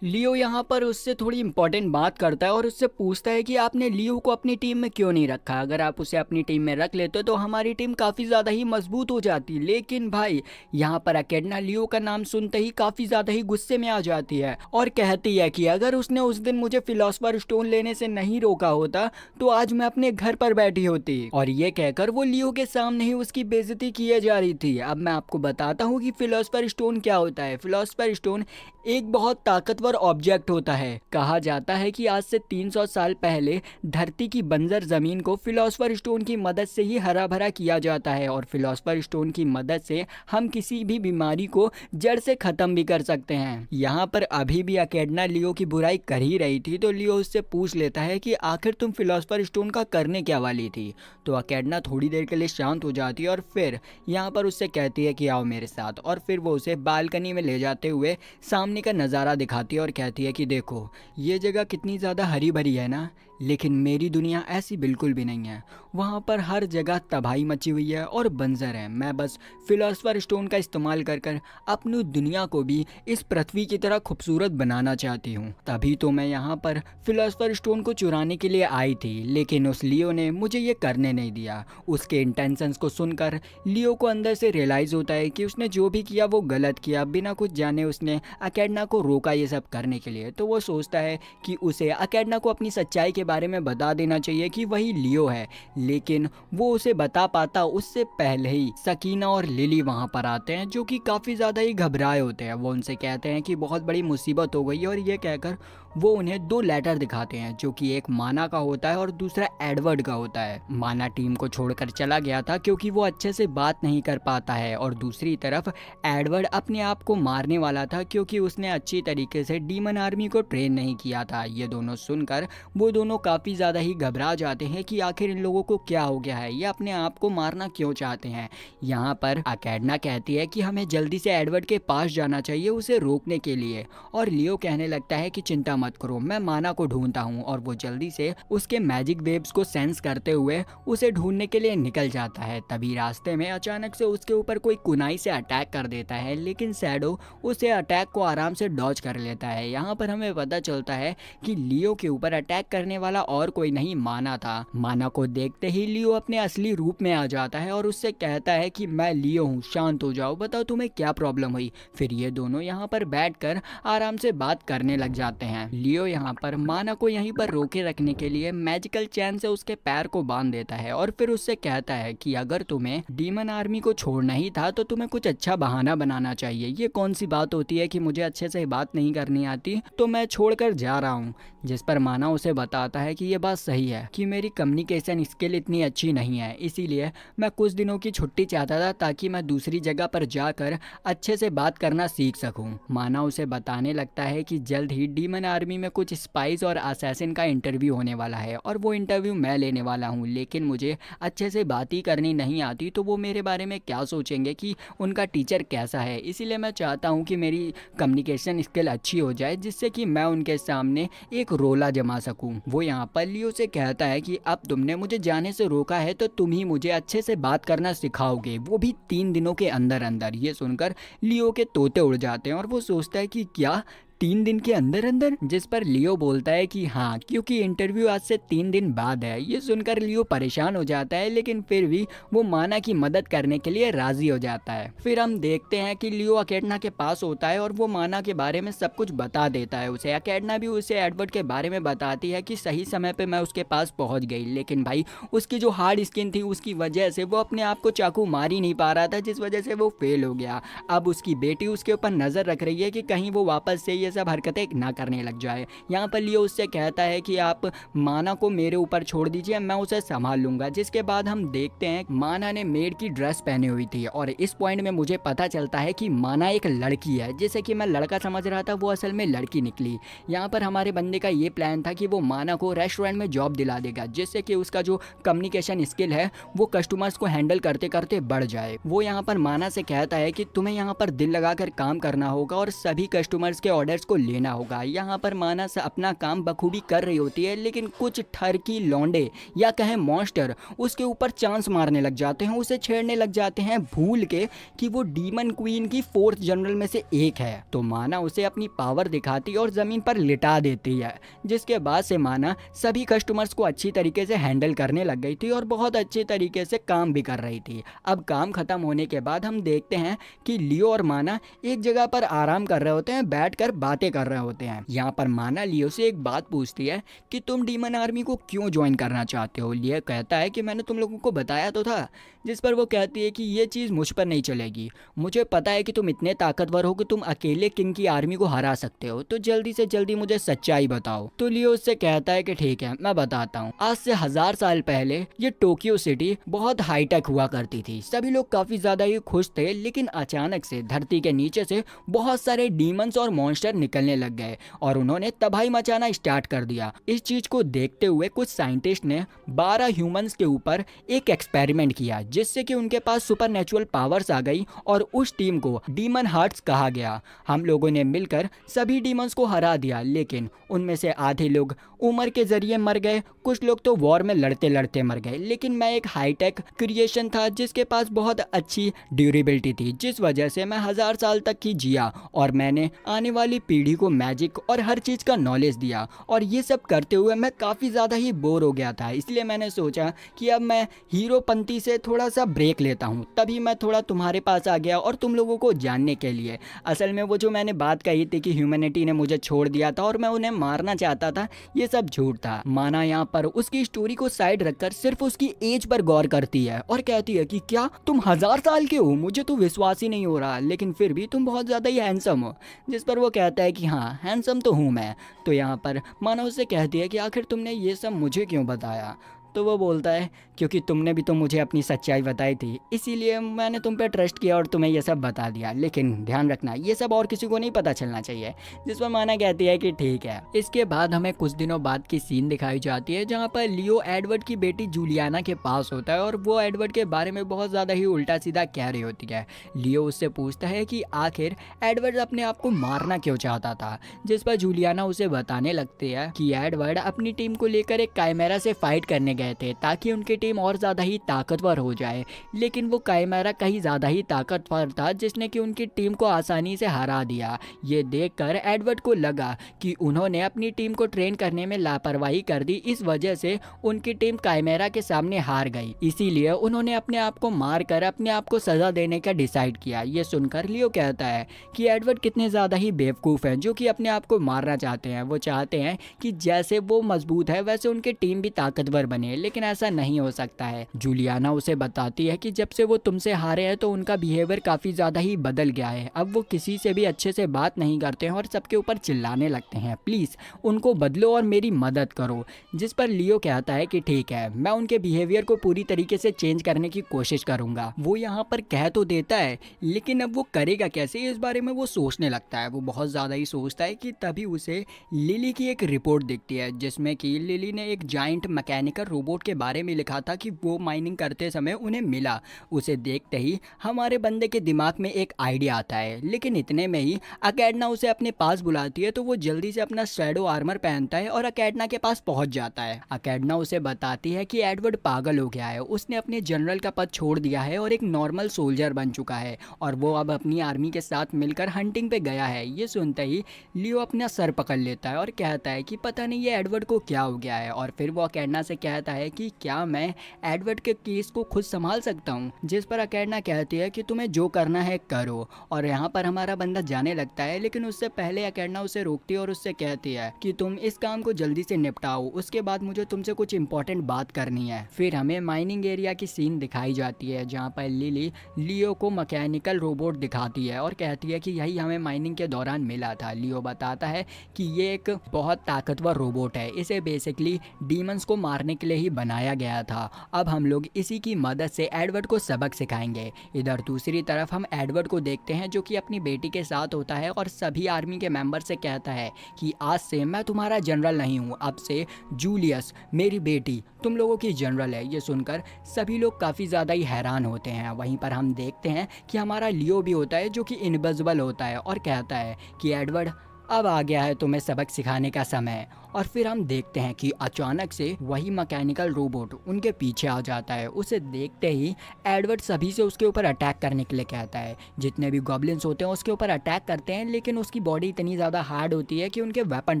लियो यहाँ पर उससे थोड़ी इंपॉर्टेंट बात करता है और उससे पूछता है कि आपने लियो को अपनी टीम में क्यों नहीं रखा। अगर आप उसे अपनी टीम में रख लेते तो हमारी टीम काफ़ी ज़्यादा ही मजबूत हो जाती। लेकिन भाई यहाँ पर अकेडना लियो का नाम सुनते ही काफ़ी ज़्यादा ही गुस्से में आ जाती है और कहती है कि अगर उसने उस दिन मुझे फिलोसफर स्टोन लेने से नहीं रोका होता तो आज मैं अपने घर पर बैठी होती। और ये कहकर वो लियो के सामने ही उसकी बेइज्जती किए जा रही थी। अब मैं आपको बताता हूँ कि फिलोसफर स्टोन क्या होता है। फिलोसफर स्टोन एक बहुत ताकतवर ऑब्जेक्ट होता है। कहा जाता है कि आज से 300 साल पहले धरती की बंजर जमीन को फिलोसफर स्टोन की मदद से ही हरा भरा किया जाता है और फिलोसफर स्टोन की मदद से हम किसी भी बीमारी को जड़ से खत्म भी कर सकते हैं। यहाँ पर अभी भी अकेडना लियो की बुराई कर ही रही थी तो लियो उससे पूछ लेता है कि आखिर तुम फिलोसफर स्टोन का करने क्या वाली थी। तो अकेडना थोड़ी देर के लिए शांत हो जाती है और फिर यहाँ पर उससे कहती है कि आओ मेरे साथ, और फिर वो उसे बालकनी में ले जाते हुए सामने का नज़ारा दिखाती है और कहती है कि देखो ये जगह कितनी ज़्यादा हरी भरी है ना, लेकिन मेरी दुनिया ऐसी बिल्कुल भी नहीं है। वहाँ पर हर जगह तबाही मची हुई है और बंजर है। मैं बस फिलोसफर स्टोन का इस्तेमाल कर कर अपनी दुनिया को भी इस पृथ्वी की तरह खूबसूरत बनाना चाहती हूँ। तभी तो मैं यहाँ पर फिलोसफर स्टोन को चुराने के लिए आई थी, लेकिन उस लियो ने मुझे ये करने नहीं दिया। उसके इंटेंशंस को सुनकर लियो को अंदर से रियलाइज़ होता है कि उसने जो भी किया वो गलत किया। बिना कुछ जाने उसने अकेडना को रोका ये सब करने के लिए। तो वो सोचता है कि उसे अकेडना को अपनी सच्चाई के बारे में बता देना चाहिए कि वही लियो है, लेकिन वो उसे बता पाता उससे पहले ही सकीना और लिली वहां पर आते हैं जो कि काफ़ी ज़्यादा ही घबराए होते हैं। वो उनसे कहते हैं कि बहुत बड़ी मुसीबत हो गई है और ये कहकर वो उन्हें 2 लेटर दिखाते हैं जो कि एक माना का होता है और दूसरा एडवर्ड का होता है। माना टीम को छोड़कर चला गया था क्योंकि वो अच्छे से बात नहीं कर पाता है और दूसरी तरफ एडवर्ड अपने आप को मारने वाला था क्योंकि उसने अच्छी तरीके से डीमन आर्मी को ट्रेन नहीं किया था। ये दोनों सुनकर वो दोनों काफ़ी ज़्यादा ही घबरा जाते हैं कि आखिर इन लोगों को क्या हो गया है, ये अपने आप को मारना क्यों चाहते हैं। यहाँ पर अकेडना कहती है कि हमें जल्दी से एडवर्ड के पास जाना चाहिए उसे रोकने के लिए, और लियो कहने लगता है कि चिंता मत करो, मैं माना को ढूंढता हूँ। और वो जल्दी से उसके मैजिक वेव्स को सेंस करते हुए उसे ढूंढने के लिए निकल जाता है। तभी रास्ते में अचानक से उसके ऊपर कोई कुनाई से अटैक कर देता है, लेकिन शैडो उसे अटैक को आराम से डॉज कर लेता है। यहाँ पर हमें पता चलता है कि लियो के ऊपर अटैक करने वाला और कोई नहीं माना था। माना को देखते ही लियो अपने असली रूप में आ जाता है और उससे कहता है कि मैं लियो हूँ, शांत हो जाओ, बताओ तुम्हें क्या प्रॉब्लम हुई। फिर ये दोनों यहाँ पर बैठकर आराम से बात करने लग जाते हैं। लियो यहाँ पर माना को यहीं पर रोके रखने के लिए मैजिकल चैन से उसके पैर को बांध देता है और फिर उससे कहता है कि अगर तुम्हें डीमन आर्मी को छोड़ना ही था तो तुम्हें कुछ अच्छा बहाना बनाना चाहिए। ये कौन सी बात होती है कि मुझे अच्छे से बात नहीं करनी आती तो मैं छोड़कर जा रहा हूँ। जिस पर माना उसे बताता है कि ये बात सही है कि मेरी कम्युनिकेशन स्किल इतनी अच्छी नहीं है, इसीलिए मैं कुछ दिनों की छुट्टी चाहता था ताकि मैं दूसरी जगह पर जाकर अच्छे से बात करना सीख सकूं। माना उसे बताने लगता है कि जल्द ही डीमन आर्मी में कुछ स्पाइस और असैसिन का इंटरव्यू होने वाला है और वो इंटरव्यू मैं लेने वाला हूँ, लेकिन मुझे अच्छे से बात ही करनी नहीं आती तो वो मेरे बारे में क्या सोचेंगे कि उनका टीचर कैसा है। इसीलिए मैं चाहता हूँ कि मेरी कम्युनिकेशन स्किल अच्छी हो जाए जिससे कि मैं उनके सामने एक रोला जमा सकूं। वो यहाँ पर लियो से कहता है कि अब तुमने मुझे जाने से रोका है तो तुम ही मुझे अच्छे से बात करना सिखाओगे, वो भी 3 दिनों के अंदर अंदर। ये सुनकर लियो के तोते उड़ जाते हैं और वो सोचता है कि क्या 3 दिन के अंदर अंदर, जिस पर लियो बोलता है कि हाँ, क्योंकि इंटरव्यू आज से 3 दिन बाद है। ये सुनकर लियो परेशान हो जाता है, लेकिन फिर भी वो माना की मदद करने के लिए राजी हो जाता है। फिर हम देखते हैं कि लियो अकेडना के पास होता है और वो माना के बारे में सब कुछ बता देता है उसे। अकेडना भी उसे एडवर्ड के बारे में बताती है कि सही समय पे मैं उसके पास पहुंच गई, लेकिन भाई उसकी जो हार्ड स्किन थी उसकी वजह से वो अपने आप को चाकू मार ही नहीं पा रहा था, जिस वजह से वो फेल हो गया। अब उसकी बेटी उसके ऊपर नजर रख रही है कि कहीं वो वापस से ये सब हरकतें ना करने लग जाए। यहाँ पर लियो उससे कहता है कि आप माना को मेरे ऊपर छोड़ दीजिए, मैं उसे संभाल लूंगा। जिसके बाद हम देखते हैं माना ने मेड की ड्रेस पहनी हुई थी और इस पॉइंट में मुझे पता चलता है कि माना एक लड़की है। जैसे कि मैं लड़का समझ रहा था, वो असल में लड़की निकली। यहाँ पर हमारे बंदे का ये प्लान था कि वो माना को रेस्टोरेंट में जॉब दिला देगा, जिससे कि उसका जो कम्युनिकेशन स्किल है वो कस्टमर्स को हैंडल करते करते बढ़ जाए। वो यहाँ पर माना से कहता है कि तुम्हें यहाँ पर दिल लगाकर काम करना होगा और सभी कस्टमर्स के ऑर्डर्स को लेना होगा। यहाँ पर माना से अपना काम बखूबी कर रही होती है, लेकिन कुछ ठरकी लौंडे या कहें मॉन्स्टर उसके ऊपर चांस मारने लग जाते हैं, उसे छेड़ने लग जाते हैं भूल के कि वो डीमन क्वीन की 4th जनरल में से एक है। तो माना उसे अपनी पावर दिखाती और जमीन पर लिटा देती है। जिसके बाद से माना सभी कस्टमर्स को अच्छी तरीके से हैंडल करने लग गई थी और बहुत अच्छे तरीके से काम भी कर रही थी। अब काम खत्म होने के बाद हम देखते हैं कि लियो और माना एक जगह पर आराम कर रहे होते हैं, बैठकर बातें कर रहे होते हैं। यहाँ पर माना लियो से एक बात पूछती है कि तुम डीमन आर्मी को क्यों ज्वाइन करना चाहते हो। लियो कहता है कि मैंने तुम लोगों को बताया तो था। जिस पर वो कहती है कि ये चीज़ मुझ पर नहीं चलेगी, मुझे पता है कि तुम इतने ताकतवर हो कि तुम अकेले किंग की आर्मी को हरा सकते हो, तो जल्दी से जल्दी मुझे सच्चाई बताओ। तो लियो उससे कहता है कि ठीक है, मैं बताता हूँ। आज से 1000 साल पहले ये टोक्यो सिटी बहुत हाईटेक हुआ करती थी, सभी लोग काफी ज्यादा ही खुश थे, लेकिन अचानक से धरती के नीचे से बहुत सारे डीमंस और मॉन्स्टर निकलने लग गए और उन्होंने तबाही मचाना स्टार्ट कर दिया। इस चीज को देखते हुए कुछ साइंटिस्ट ने 12 ह्यूमंस के ऊपर एक एक्सपेरिमेंट किया, जिससे कि उनके पास सुपर नेचुरल पावर्स आ गई और उस टीम को डीमन हार्ट्स कहा गया। हम लोगों ने मिलकर सभी डीमंस को हरा दिया, लेकिन उनमें से आधे लोग उम्र के जरिए मर गए, कुछ लोग तो वॉर में लड़ते लड़ते मर गए। लेकिन मैं एक हाईटेक क्रिएशन था जिसके पास बहुत अच्छी ड्यूरेबिलिटी थी, जिस वजह से मैं 1000 साल तक ही जिया और मैंने आने वाली पीढ़ी को मैजिक और हर चीज़ का नॉलेज दिया। और ये सब करते हुए मैं काफ़ी ज़्यादा ही बोर हो गया था, इसलिए मैंने सोचा कि अब मैं हीरोपंती से थोड़ा सा ब्रेक लेता हूँ। तभी मैं थोड़ा तुम्हारे पास आ गया और तुम लोगों को जानने के लिए। असल में वो जो मैंने बात कही थी कि ह्यूमैनिटी ने मुझे छोड़ दिया था और मैं उन्हें मारना चाहता था, ये सब झूठ था। माना यहाँ पर उसकी स्टोरी को साइड रखकर सिर्फ उसकी एज पर गौर करती है और कहती है कि क्या तुम 1000 साल के हो, मुझे तो विश्वास ही नहीं हो रहा, लेकिन फिर भी तुम बहुत ज्यादा ही हैंडसम हो। जिस पर वो कहता है कि हाँ, हैंडसम तो हूँ मैं। तो यहाँ पर माना उससे कहती है कि आखिर तुमने ये सब मुझे क्यों बताया। तो वो बोलता है क्योंकि तुमने भी तो मुझे अपनी सच्चाई बताई थी, इसीलिए मैंने तुम पे ट्रस्ट किया और तुम्हें ये सब बता दिया, लेकिन ध्यान रखना ये सब और किसी को नहीं पता चलना चाहिए। जिस पर माना कहती है कि ठीक है। इसके बाद हमें कुछ दिनों बाद की सीन दिखाई जाती है जहाँ पर लियो एडवर्ड की बेटी जूलियाना के पास होता है और वो एडवर्ड के बारे में बहुत ज़्यादा ही उल्टा सीधा कह रही होती है। लियो उससे पूछता है कि आखिर एडवर्ड अपने आप को मारना क्यों चाहता था। जिस पर जूलियाना उसे बताने लगती है कि एडवर्ड अपनी टीम को लेकर एक काइमेरा से फाइट करने गए थे ताकि उनकी टीम और ज्यादा ही ताकतवर हो जाए, लेकिन वो काइमेरा कहीं ज्यादा ही ताकतवर था जिसने कि उनकी टीम को आसानी से हरा दिया। ये देखकर एडवर्ड को लगा कि उन्होंने अपनी टीम को ट्रेन करने में लापरवाही कर दी, इस वजह से उनकी टीम काइमेरा के सामने हार गई। इसीलिए उन्होंने अपने आप को मारकर अपने आप को सजा देने का डिसाइड किया। ये सुनकर लियो कहता है कि एडवर्ड कितने ज्यादा ही बेवकूफ हैं जो कि अपने आप को मारना चाहते हैं। वो चाहते हैं कि जैसे वो मजबूत है वैसे उनकी टीम भी ताकतवर बने, लेकिन ऐसा नहीं हो सकता है। जूलियाना उसे बताती है कि जब से वो तुमसे हारे हैं तो उनका बिहेवियर काफी ज्यादा ही बदल गया है। अब वो किसी से भी अच्छे से बात नहीं करते हैं और सबके ऊपर चिल्लाने लगते हैं। प्लीज उनको बदलो और मेरी मदद करो। जिस पर लियो कहता है कि ठीक है, मैं उनके बिहेवियर को पूरी तरीके से चेंज करने की कोशिश करूंगा। वो यहाँ पर कह तो देता है, लेकिन अब वो करेगा कैसे इस बारे में वो सोचने लगता है। वो बहुत ज्यादा ही सोचता है कि तभी उसे लिली की एक रिपोर्ट दिखती है जिसमें कि लिली ने एक जाइंट मैकेनिकल रोबोट के बारे में लिखा था कि वो माइनिंग करते समय उन्हें मिला। उसे देखते ही हमारे बंदे के दिमाग में एक आइडिया आता है, लेकिन इतने में ही अकेडना उसे अपने पास बुलाती है। तो वो जल्दी से अपना शैडो आर्मर पहनता है और अकेडना के पास पहुंच जाता है। अकेडना उसे बताती है कि एडवर्ड पागल हो गया है, उसने अपने जनरल का पद छोड़ दिया है और एक नॉर्मल सोल्जर बन चुका है और वो अब अपनी आर्मी के साथ मिलकर हंटिंग पे गया है। ये सुनते ही लियो अपना सर पकड़ लेता है और कहता है कि पता नहीं ये एडवर्ड को क्या हो गया है। और फिर वो अकेडना से कहता कहता है कि क्या मैं एडवर्ड के केस को खुद संभाल सकता हूँ, जिस पर अकेडना कहती है कि तुम्हें जो करना है करो। और यहाँ पर हमारा बंदा जाने लगता है, लेकिन उससे पहले अकेडना उसे रोकती है और उससे कहती है कि तुम इस काम को जल्दी से निपटाओ, उसके बाद मुझे तुमसे कुछ इंपॉर्टेंट बात करनी है। फिर हमें माइनिंग एरिया की सीन दिखाई जाती है, जहाँ पर लिली लियो को मैकेनिकल रोबोट दिखाती है और कहती है कि यही हमें माइनिंग के दौरान मिला था। लियो बताता है कि ये एक बहुत ताकतवर रोबोट है, इसे बेसिकली डीमंस को मारने के लिए ही बनाया गया था। अब हम लोग इसी की मदद से एडवर्ड को सबक सिखाएंगे। इधर दूसरी तरफ हम एडवर्ड को देखते हैं, जो कि अपनी बेटी के साथ होता है और सभी आर्मी के मेंबर से कहता है कि आज से मैं तुम्हारा जनरल नहीं हूँ, अब से जूलियस मेरी बेटी तुम लोगों की जनरल है। ये सुनकर सभी लोग काफ़ी ज़्यादा ही हैरान होते हैं। वहीं पर हम देखते हैं कि हमारा लियो भी होता है, जो कि इनविजिबल होता है और कहता है कि एडवर्ड अब आ गया है तुम्हें सबक सिखाने का समय। और फिर हम देखते हैं कि अचानक से वही मैकेनिकल रोबोट उनके पीछे आ जाता है। उसे देखते ही एडवर्ड सभी से उसके ऊपर अटैक करने के लिए कहता है। जितने भी गॉब्लिन्स होते हैं उसके ऊपर अटैक करते हैं, लेकिन उसकी बॉडी इतनी ज़्यादा हार्ड होती है कि उनके वेपन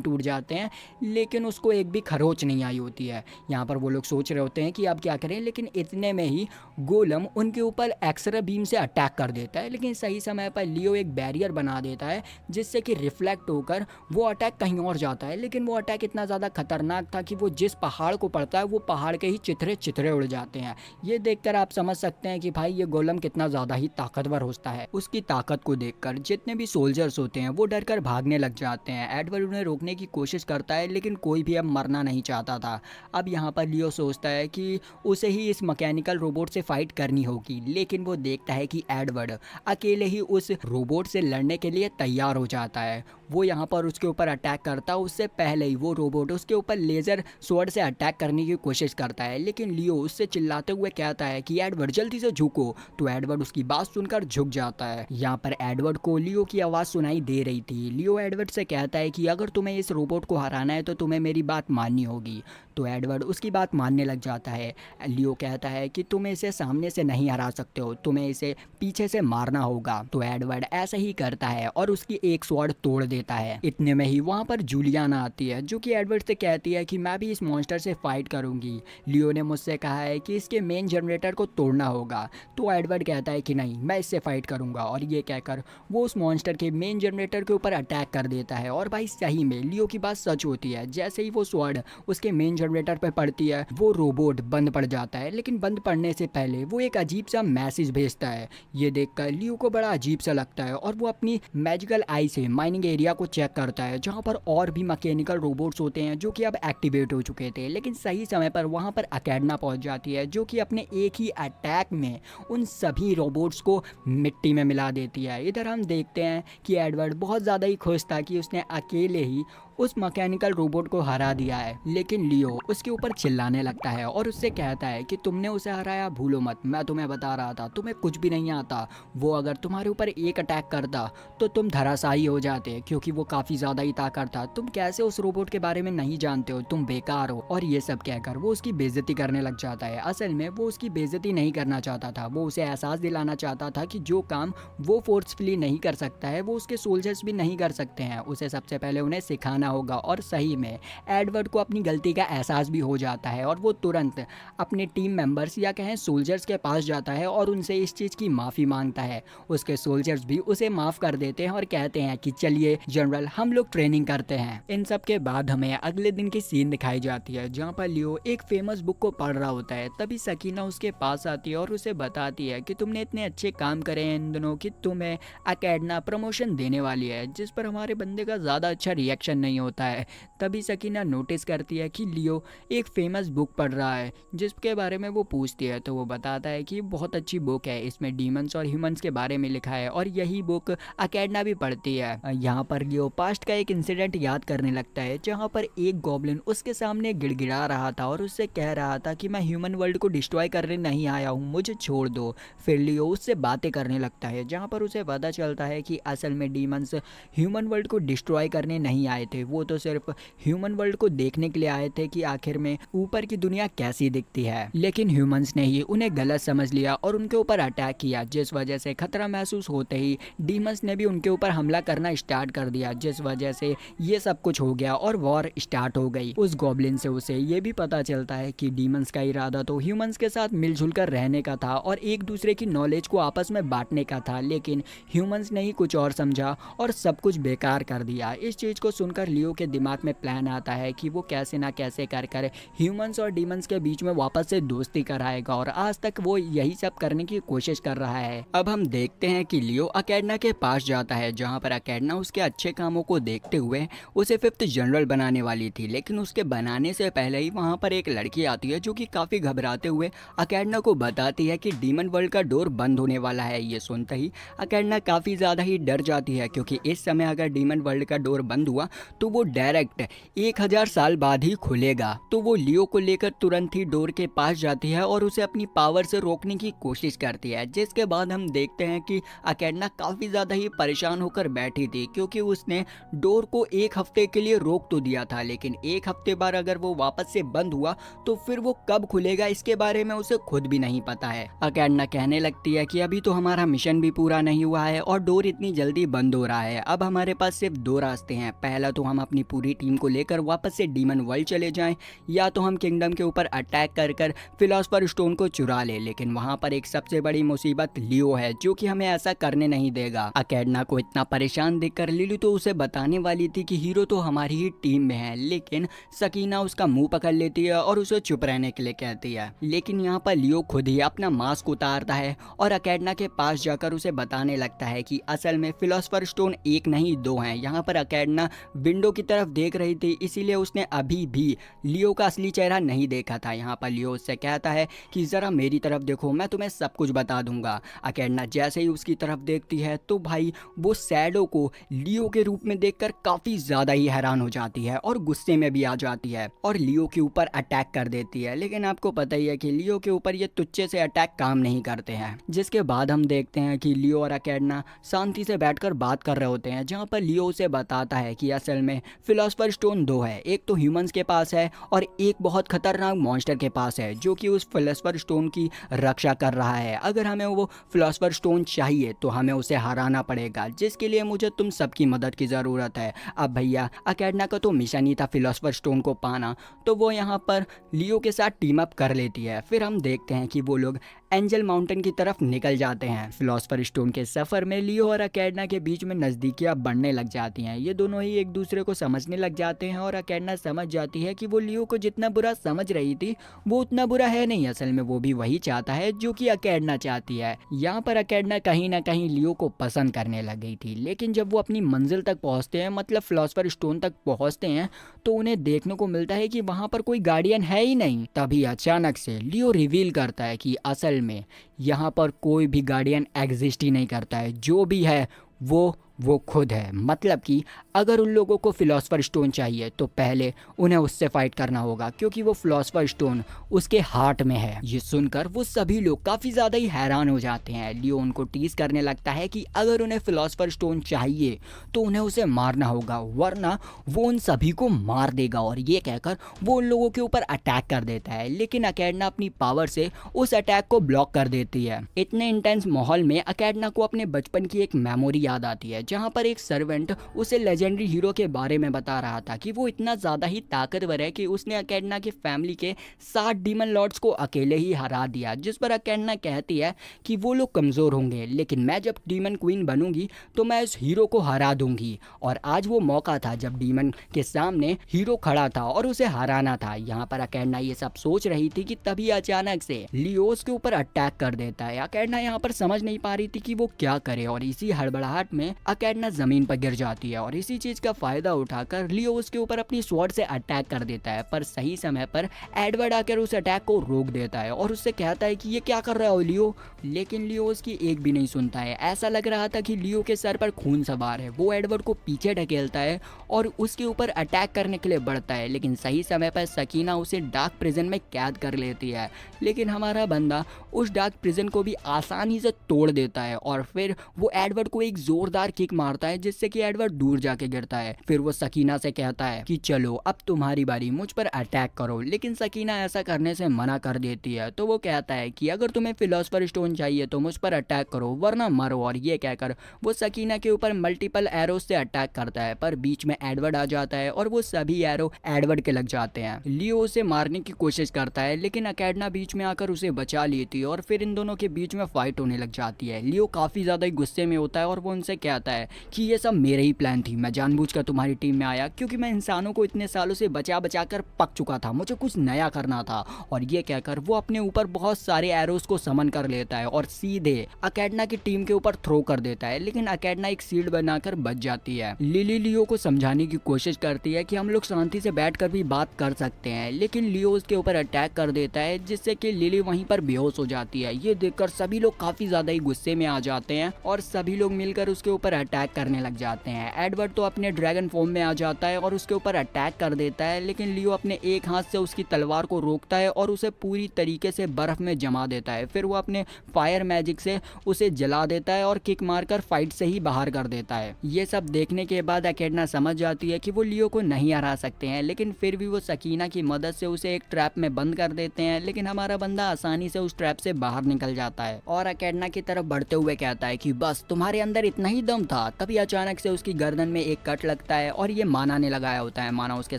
टूट जाते हैं, लेकिन उसको एक भी खरोच नहीं आई होती है। यहाँ पर वो लोग सोच रहे होते हैं कि अब क्या करें, लेकिन इतने में ही गोलम उनके ऊपर एक्सरे बीम से अटैक कर देता है। लेकिन सही समय पर लियो एक बैरियर बना देता है, जिससे कि रिफ्लेक्ट होकर वो अटैक कहीं और जाता है। लेकिन वो अटैक इतना ज़्यादा खतरनाक था कि वो जिस पहाड़ को पड़ता है वो पहाड़ के ही चिथड़े चिथड़े उड़ जाते हैं। ये देखकर आप समझ सकते हैं कि भाई ये गोलम कितना ज़्यादा ही ताकतवर होता है। उसकी ताकत को देखकर जितने भी सोल्जर्स होते हैं वो डर कर भागने लग जाते हैं। एडवर्ड उन्हें रोकने की कोशिश करता है, लेकिन कोई भी अब मरना नहीं चाहता था। अब यहाँ पर लियो सोचता है कि उसे ही इस मैकेनिकल रोबोट से फाइट करनी होगी, लेकिन वो देखता है कि एडवर्ड अकेले ही उस रोबोट से लड़ने के लिए तैयार हो जाता है। वो यहाँ पर उसके ऊपर अटैक करता है, उससे पहले ही वो रोबोट उसके ऊपर लेजर स्वॉर्ड से अटैक करने की कोशिश करता है, लेकिन लियो उससे चिल्लाते हुए कहता है कि एडवर्ड जल्दी से झुको। तो एडवर्ड उसकी बात सुनकर झुक जाता है। यहाँ पर एडवर्ड को लियो की आवाज़ सुनाई दे रही थी। लियो एडवर्ड से कहता है कि अगर तुम्हें इस रोबोट को हराना है तो तुम्हें मेरी बात माननी होगी। तो एडवर्ड उसकी बात मानने लग जाता है। लियो कहता है कि तुम इसे सामने से नहीं हरा सकते हो, तुम्हें इसे पीछे से मारना होगा। तो एडवर्ड ऐसा ही करता है और उसकी एक स्वॉर्ड तोड़ देता है। इतने में ही वहाँ पर जूलियाना आती है, जो कि एडवर्ड से कहती है कि मैं भी इस मॉन्स्टर से फाइट करूंगी। लियो ने मुझसे कहा है कि इसके मेन जनरेटर को तोड़ना होगा। तो एडवर्ड कहता है कि नहीं, मैं इससे फाइट करूंगा। और ये कहकर वो उस मॉन्स्टर के मेन जनरेटर के ऊपर अटैक कर देता है। और भाई सही में लियो की बात सच होती है। जैसे ही वो स्वॉर्ड उसके मेन जनरेटर पर पड़ती है वो रोबोट बंद पड़ जाता है, लेकिन बंद पड़ने से पहले वो एक अजीब सा मैसेज भेजता है। ये देखकर लियो को बड़ा अजीब सा लगता है और वो अपनी मैजिकल आई से माइनिंग एरिया को चेक करता है, जहाँ पर और भी मैकेनिकल रोबोट्स होते हैं जो कि अब एक्टिवेट हो चुके थे। लेकिन सही समय पर वहाँ पर अकेडना पहुँच जाती है, जो कि अपने एक ही अटैक में उन सभी रोबोट्स को मिट्टी में मिला देती है। इधर हम देखते हैं कि एडवर्ड बहुत ज़्यादा ही खुश था कि उसने अकेले ही उस मैकेनिकल रोबोट को हरा दिया है। लेकिन लियो उसके ऊपर चिल्लाने लगता है और उससे कहता है कि तुमने उसे हराया भूलो मत, मैं तुम्हें बता रहा था तुम्हें कुछ भी नहीं आता। वो अगर तुम्हारे ऊपर एक अटैक करता तो तुम धराशायी हो जाते, क्योंकि वो काफ़ी ज़्यादा ही ताकत था। तुम कैसे उस रोबोट के बारे में नहीं जानते हो, तुम बेकार हो। और ये सब कहकर वो उसकी बेइज्जती करने लग जाता है। असल में वो उसकी बेइज्जती नहीं करना चाहता था, वो उसे एहसास दिलाना चाहता था कि जो काम वो फोर्सफुली नहीं कर सकता है वो उसके सोल्जर्स भी नहीं कर सकते हैं। उसे सबसे पहले उन्हें सिखाना होगा। और सही में एडवर्ड को अपनी गलती का एहसास भी हो जाता है और वो तुरंत अपने टीम मेंबर्स या कहें सोल्जर्स के पास जाता है और उनसे इस चीज़ की माफ़ी मांगता है। उसके सोल्जर्स भी उसे माफ़ कर देते हैं और कहते हैं कि चलिए जनरल हम लोग ट्रेनिंग करते हैं। इन सब के बाद हमें अगले दिन की सीन दिखाई जाती है, जहाँ पर लियो एक फेमस बुक को पढ़ रहा होता है। तभी सकीना उसके पास आती है और उसे बताती है कि तुमने इतने अच्छे काम करे हैं इन दिनों कि तुम्हें अकेडना प्रमोशन देने वाली है, जिस पर हमारे बंदे का ज़्यादा अच्छा रिएक्शन नहीं होता है। तभी सकीना नोटिस करती है कि लियो एक फेमस बुक पढ़ रहा है, जिसके बारे में वो पूछती है। तो वो बताता है कि बहुत अच्छी बुक है, इसमें डीमंस और ह्यूमंस के बारे में लिखा है और यही बुक अकेडना भी पढ़ती है। यहाँ पर लियो पास्ट का एक इंसिडेंट याद करने लगता है, जहाँ पर एक गॉब्लिन उसके सामने गिड़गिड़ा रहा था और उससे कह रहा था कि मैं ह्यूमन वर्ल्ड को डिस्ट्रॉय करने नहीं आया हूँ, मुझे छोड़ दो। फिर लियो उससे बातें करने लगता है, जहाँ पर उसे पता चलता है कि असल में डीमंस ह्यूमन वर्ल्ड को डिस्ट्रॉय करने नहीं आए थे, वो तो सिर्फ ह्यूमन वर्ल्ड को देखने के लिए आए थे कि आखिर में ऊपर की दुनिया कैसी दिखती है, लेकिन ह्यूमंस ने ही उन्हें गलत समझ लिया और उनके ऊपर अटैक किया, जिस वजह से खतरा महसूस होते ही डीमंस ने भी उनके ऊपर हमला करना स्टार्ट कर दिया, जिस वजह से ये सब कुछ हो गया और वॉर स्टार्ट हो गई। उस गॉब्लिन से उसे ये भी पता चलता है कि डीमंस का इरादा तो ह्यूमंस के साथ मिलजुल कर रहने का था और एक दूसरे की नॉलेज को आपस में बांटने का था, लेकिन ह्यूमंस ने ही कुछ और समझा और सब कुछ बेकार कर दिया। इस चीज को सुनकर लियो के दिमाग में प्लान आता है कि वो कैसे ना कैसे कर कर ह्यूमंस और डीमंस के बीच में वापस से दोस्ती कराएगा और आज तक वो यही सब करने की कोशिश कर रहा है। अब हम देखते हैं कि लियो अकेडना के पास जाता है, जहां पर अकेडना उसके अच्छे कामों को देखते हुए उसे 5th जनरल बनाने वाली थी, लेकिन उसके बनाने से पहले ही वहां पर एक लड़की आती है जो कि काफी घबराते हुए अकेडना को बताती है कि डीमन वर्ल्ड का डोर बंद होने वाला है। ये सुनते ही अकेडना काफी ज्यादा ही डर जाती है, क्योंकि इस समय अगर डीमन वर्ल्ड का डोर बंद हुआ तो वो डायरेक्ट 1000 साल बाद ही खुलेगा। तो वो लियो को लेकर तुरंत ही डोर के पास जाती है और उसे अपनी पावर से रोकने की कोशिश करती है, जिसके बाद हम देखते हैं कि अकेडना काफी ज्यादा ही परेशान होकर बैठी थी, क्योंकि उसने डोर को 1 हफ्ते के लिए रोक तो दिया था, लेकिन 1 हफ्ते बाद अगर वो वापस से बंद हुआ तो फिर वो कब खुलेगा इसके बारे में उसे खुद भी नहीं पता है। अकेडना कहने लगती है कि अभी तो हमारा मिशन भी पूरा नहीं हुआ है और डोर इतनी जल्दी बंद हो रहा है। अब हमारे पास सिर्फ 2 रास्ते हैं, पहला तो हम अपनी पूरी टीम को लेकर वापस से डीमन वर्ल्ड चले जाएं, या तो हम किंगडम के ऊपर अटैक कर कर फिलोसफर स्टोन को चुरा ले। लेकिन वहां पर एक सबसे बड़ी मुसीबत लियो है, जो कि हमें ऐसा करने नहीं देगा। अकेडना को इतना परेशान देखकर लिली तो उसे बताने वाली थी कि हीरो तो हमारी ही टीम में है, लेकिन सकीना उसका मुंह पकड़ लेती है और उसे चुप रहने के लिए कहती है। लेकिन यहाँ पर लियो खुद ही अपना मास्क उतारता है और अकेडना के पास जाकर उसे बताने लगता है कि असल में फिलोसफर स्टोन 1 नहीं 2 हैं। यहाँ पर अकेडना विंडो की तरफ देख रही थी, इसीलिए उसने अभी भी लियो का असली चेहरा नहीं देखा था। यहाँ पर लियो उससे कहता है कि जरा मेरी तरफ देखो, मैं तुम्हें सब कुछ बता दूंगा। अकेडना जैसे ही उसकी तरफ देखती है तो भाई वो शैडो को लियो के रूप में देखकर काफी ज्यादा ही हैरान हो जाती है और गुस्से में भी आ जाती है और लियो के ऊपर अटैक कर देती है। लेकिन आपको पता ही है कि लियो के ऊपर ये तुच्चे से अटैक काम नहीं करते हैं। जिसके बाद हम देखते हैं कि लियो और अकेडना शांति से बैठकर बात कर रहे होते हैं, जहाँ पर लियो उसे बताता है कि असल में फिलोसफर स्टोन 2 है, एक तो ह्यूमंस के पास है और एक बहुत खतरनाक मॉन्स्टर के पास है, जो कि उस फिलोसफर स्टोन की रक्षा कर रहा है। अगर हमें वो फिलोसफर स्टोन चाहिए तो हमें उसे हराना पड़ेगा, जिसके लिए मुझे तुम सबकी मदद की ज़रूरत है। अब भैया अकेडना का तो मिशन ही था फिलोसफर स्टोन को पाना, तो वो यहाँ पर लियो के साथ टीम अप कर लेती है। फिर हम देखते हैं कि वो लोग एंजल माउंटेन की तरफ निकल जाते हैं। फिलोसफर स्टोन के सफर में लियो और अकेडना के बीच में नजदीकियां बढ़ने लग जाती हैं। ये दोनों ही एक दूसरे को समझने लग जाते हैं और अकेडना समझ जाती है कि वो लियो को जितना बुरा समझ रही थी वो उतना बुरा है नहीं, असल में वो भी वही चाहता है जो कि अकेडना चाहती है। यहाँ पर अकेडना कहीं ना कहीं लियो को पसंद करने लग गई थी, लेकिन जब वो अपनी मंजिल तक पहुँचते हैं, मतलब फिलोसफर स्टोन तक पहुँचते हैं, तो उन्हें देखने को मिलता है कि वहाँ पर कोई गार्डियन है ही नहीं। तभी अचानक से लियो रिवील करता है कि असल में यहाँ पर कोई भी गार्डियन एग्जिस्ट ही नहीं करता है, जो भी है वो खुद है। मतलब कि अगर उन लोगों को फिलोसफर स्टोन चाहिए तो पहले उन्हें उससे फाइट करना होगा, क्योंकि वो फिलोसफर स्टोन उसके हार्ट में है। ये सुनकर वो सभी लोग काफ़ी ज़्यादा ही हैरान हो जाते हैं। लियो उनको टीज करने लगता है कि अगर उन्हें फिलोसफर स्टोन चाहिए तो उन्हें उसे मारना होगा, वरना वो उन सभी को मार देगा। और ये कहकर वो उन लोगों के ऊपर अटैक कर देता है, लेकिन अकेडना अपनी पावर से उस अटैक को ब्लॉक कर देती है। इतने इंटेंस माहौल में अकेडना को अपने बचपन की एक मेमोरी याद आती है, जहाँ पर एक सर्वेंट उसे लेजेंडरी हीरो के बारे में बता रहा था कि वो इतना ज़्यादा ही ताकतवर है कि उसने अकेडना के फैमिली के 7 डीमन लॉर्ड्स को अकेले ही हरा दिया। जिस पर अकेडना कहती है कि वो लोग कमज़ोर होंगे, लेकिन मैं जब डीमन क्वीन बनूंगी तो मैं इस हीरो को हरा दूंगी। और आज वो मौका था जब डीमन के सामने हीरो खड़ा था और उसे हराना था। यहाँ पर अकेडना ये सब सोच रही थी कि तभी अचानक से लियोस के ऊपर अटैक कर देता है। अकेडना यहाँ पर समझ नहीं पा रही थी कि वो क्या करे, और इसी हड़बड़ाहट में अकेडना जमीन पर गिर जाती है और इसी चीज का फायदा उठाकर लियो उसके ऊपर अपनी स्वॉर्ड से अटैक कर देता है। पर सही समय पर एडवर्ड आकर उस अटैक को रोक देता है और उससे कहता है कि ये क्या कर रहा हो लियो। लेकिन लियो उसकी एक भी नहीं सुनता है। ऐसा लग रहा था कि लियो के सर पर खून सवार है। वो एडवर्ड को पीछे ढकेलता है और उसके ऊपर अटैक करने के लिए बढ़ता है, लेकिन सही समय पर सकीना उसे डार्क प्रिजन में कैद कर लेती है। लेकिन हमारा बंदा उस डार्क प्रिजन को भी आसानी से तोड़ देता है और फिर वो एडवर्ड को एक जोरदार किक किक मारता है जिससे कि एडवर्ड दूर जाके गिरता है। फिर वो सकीना से कहता है कि चलो अब तुम्हारी बारी, मुझ पर अटैक करो, लेकिन सकीना ऐसा करने से मना कर देती है। तो वो कहता है कि अगर तुम्हें फिलोसफर स्टोन चाहिए तो मुझ पर अटैक करो वरना मरो। और ये कहकर वो सकीना के ऊपर मल्टीपल एरो से अटैक करता है, पर बीच में एडवर्ड आ जाता है और वो सभी एरो एडवर्ड के लग जाते हैं। लियो उसे मारने की कोशिश करता है लेकिन अकेडना बीच में आकर उसे बचा लेती है और फिर इन दोनों के बीच में फाइट होने लग जाती है। लियो काफी ज्यादा गुस्से में होता है और वो उनसे कहता है कि ये सब मेरे ही प्लान थी, मैं जानबूझकर तुम्हारी टीम में आया क्योंकि मैं इंसानों को इतने सालों से बचा बचा कर पक चुका था, मुझे कुछ नया करना था। और ये कहकर वो अपने ऊपर बहुत सारे एरोस को समन कर लेता है और सीधे अकेडना की टीम के ऊपर थ्रो कर देता है, लेकिन अकेडना एक शील्ड बनाकर बच जाती है। लिली लियो को समझाने की कोशिश करती है कि हम लोग शांति से बैठकर भी बात कर सकते हैं, लेकिन लियो उसके ऊपर अटैक कर देता है जिससे कि लिली वहीं पर बेहोश हो जाती है। ये देखकर सभी लोग काफी ज्यादा ही गुस्से में आ जाते हैं और सभी लोग मिलकर उसके ऊपर अटैक करने लग जाते हैं। एडवर्ड तो अपने ड्रैगन फॉर्म में आ जाता है और उसके ऊपर अटैक कर देता है, लेकिन लियो अपने एक हाथ से उसकी तलवार को रोकता है और उसे पूरी तरीके से बर्फ में जमा देता है। फिर वो अपने फायर मैजिक से उसे जला देता है और किक मारकर फाइट से ही बाहर कर देता है। ये सब देखने के बाद अकेडना समझ जाती है कि वो लियो को नहीं हरा सकते हैं, लेकिन फिर भी वो सकीना की मदद से उसे एक ट्रैप में बंद कर देते हैं, लेकिन हमारा बंदा आसानी से उस ट्रैप से बाहर निकल जाता है और अकेडना की तरफ बढ़ते हुए कहता है कि बस तुम्हारे अंदर इतना ही दम था। तभी अचानक से उसकी गर्दन में एक कट लगता है और ये माना ने लगाया होता है। माना उसके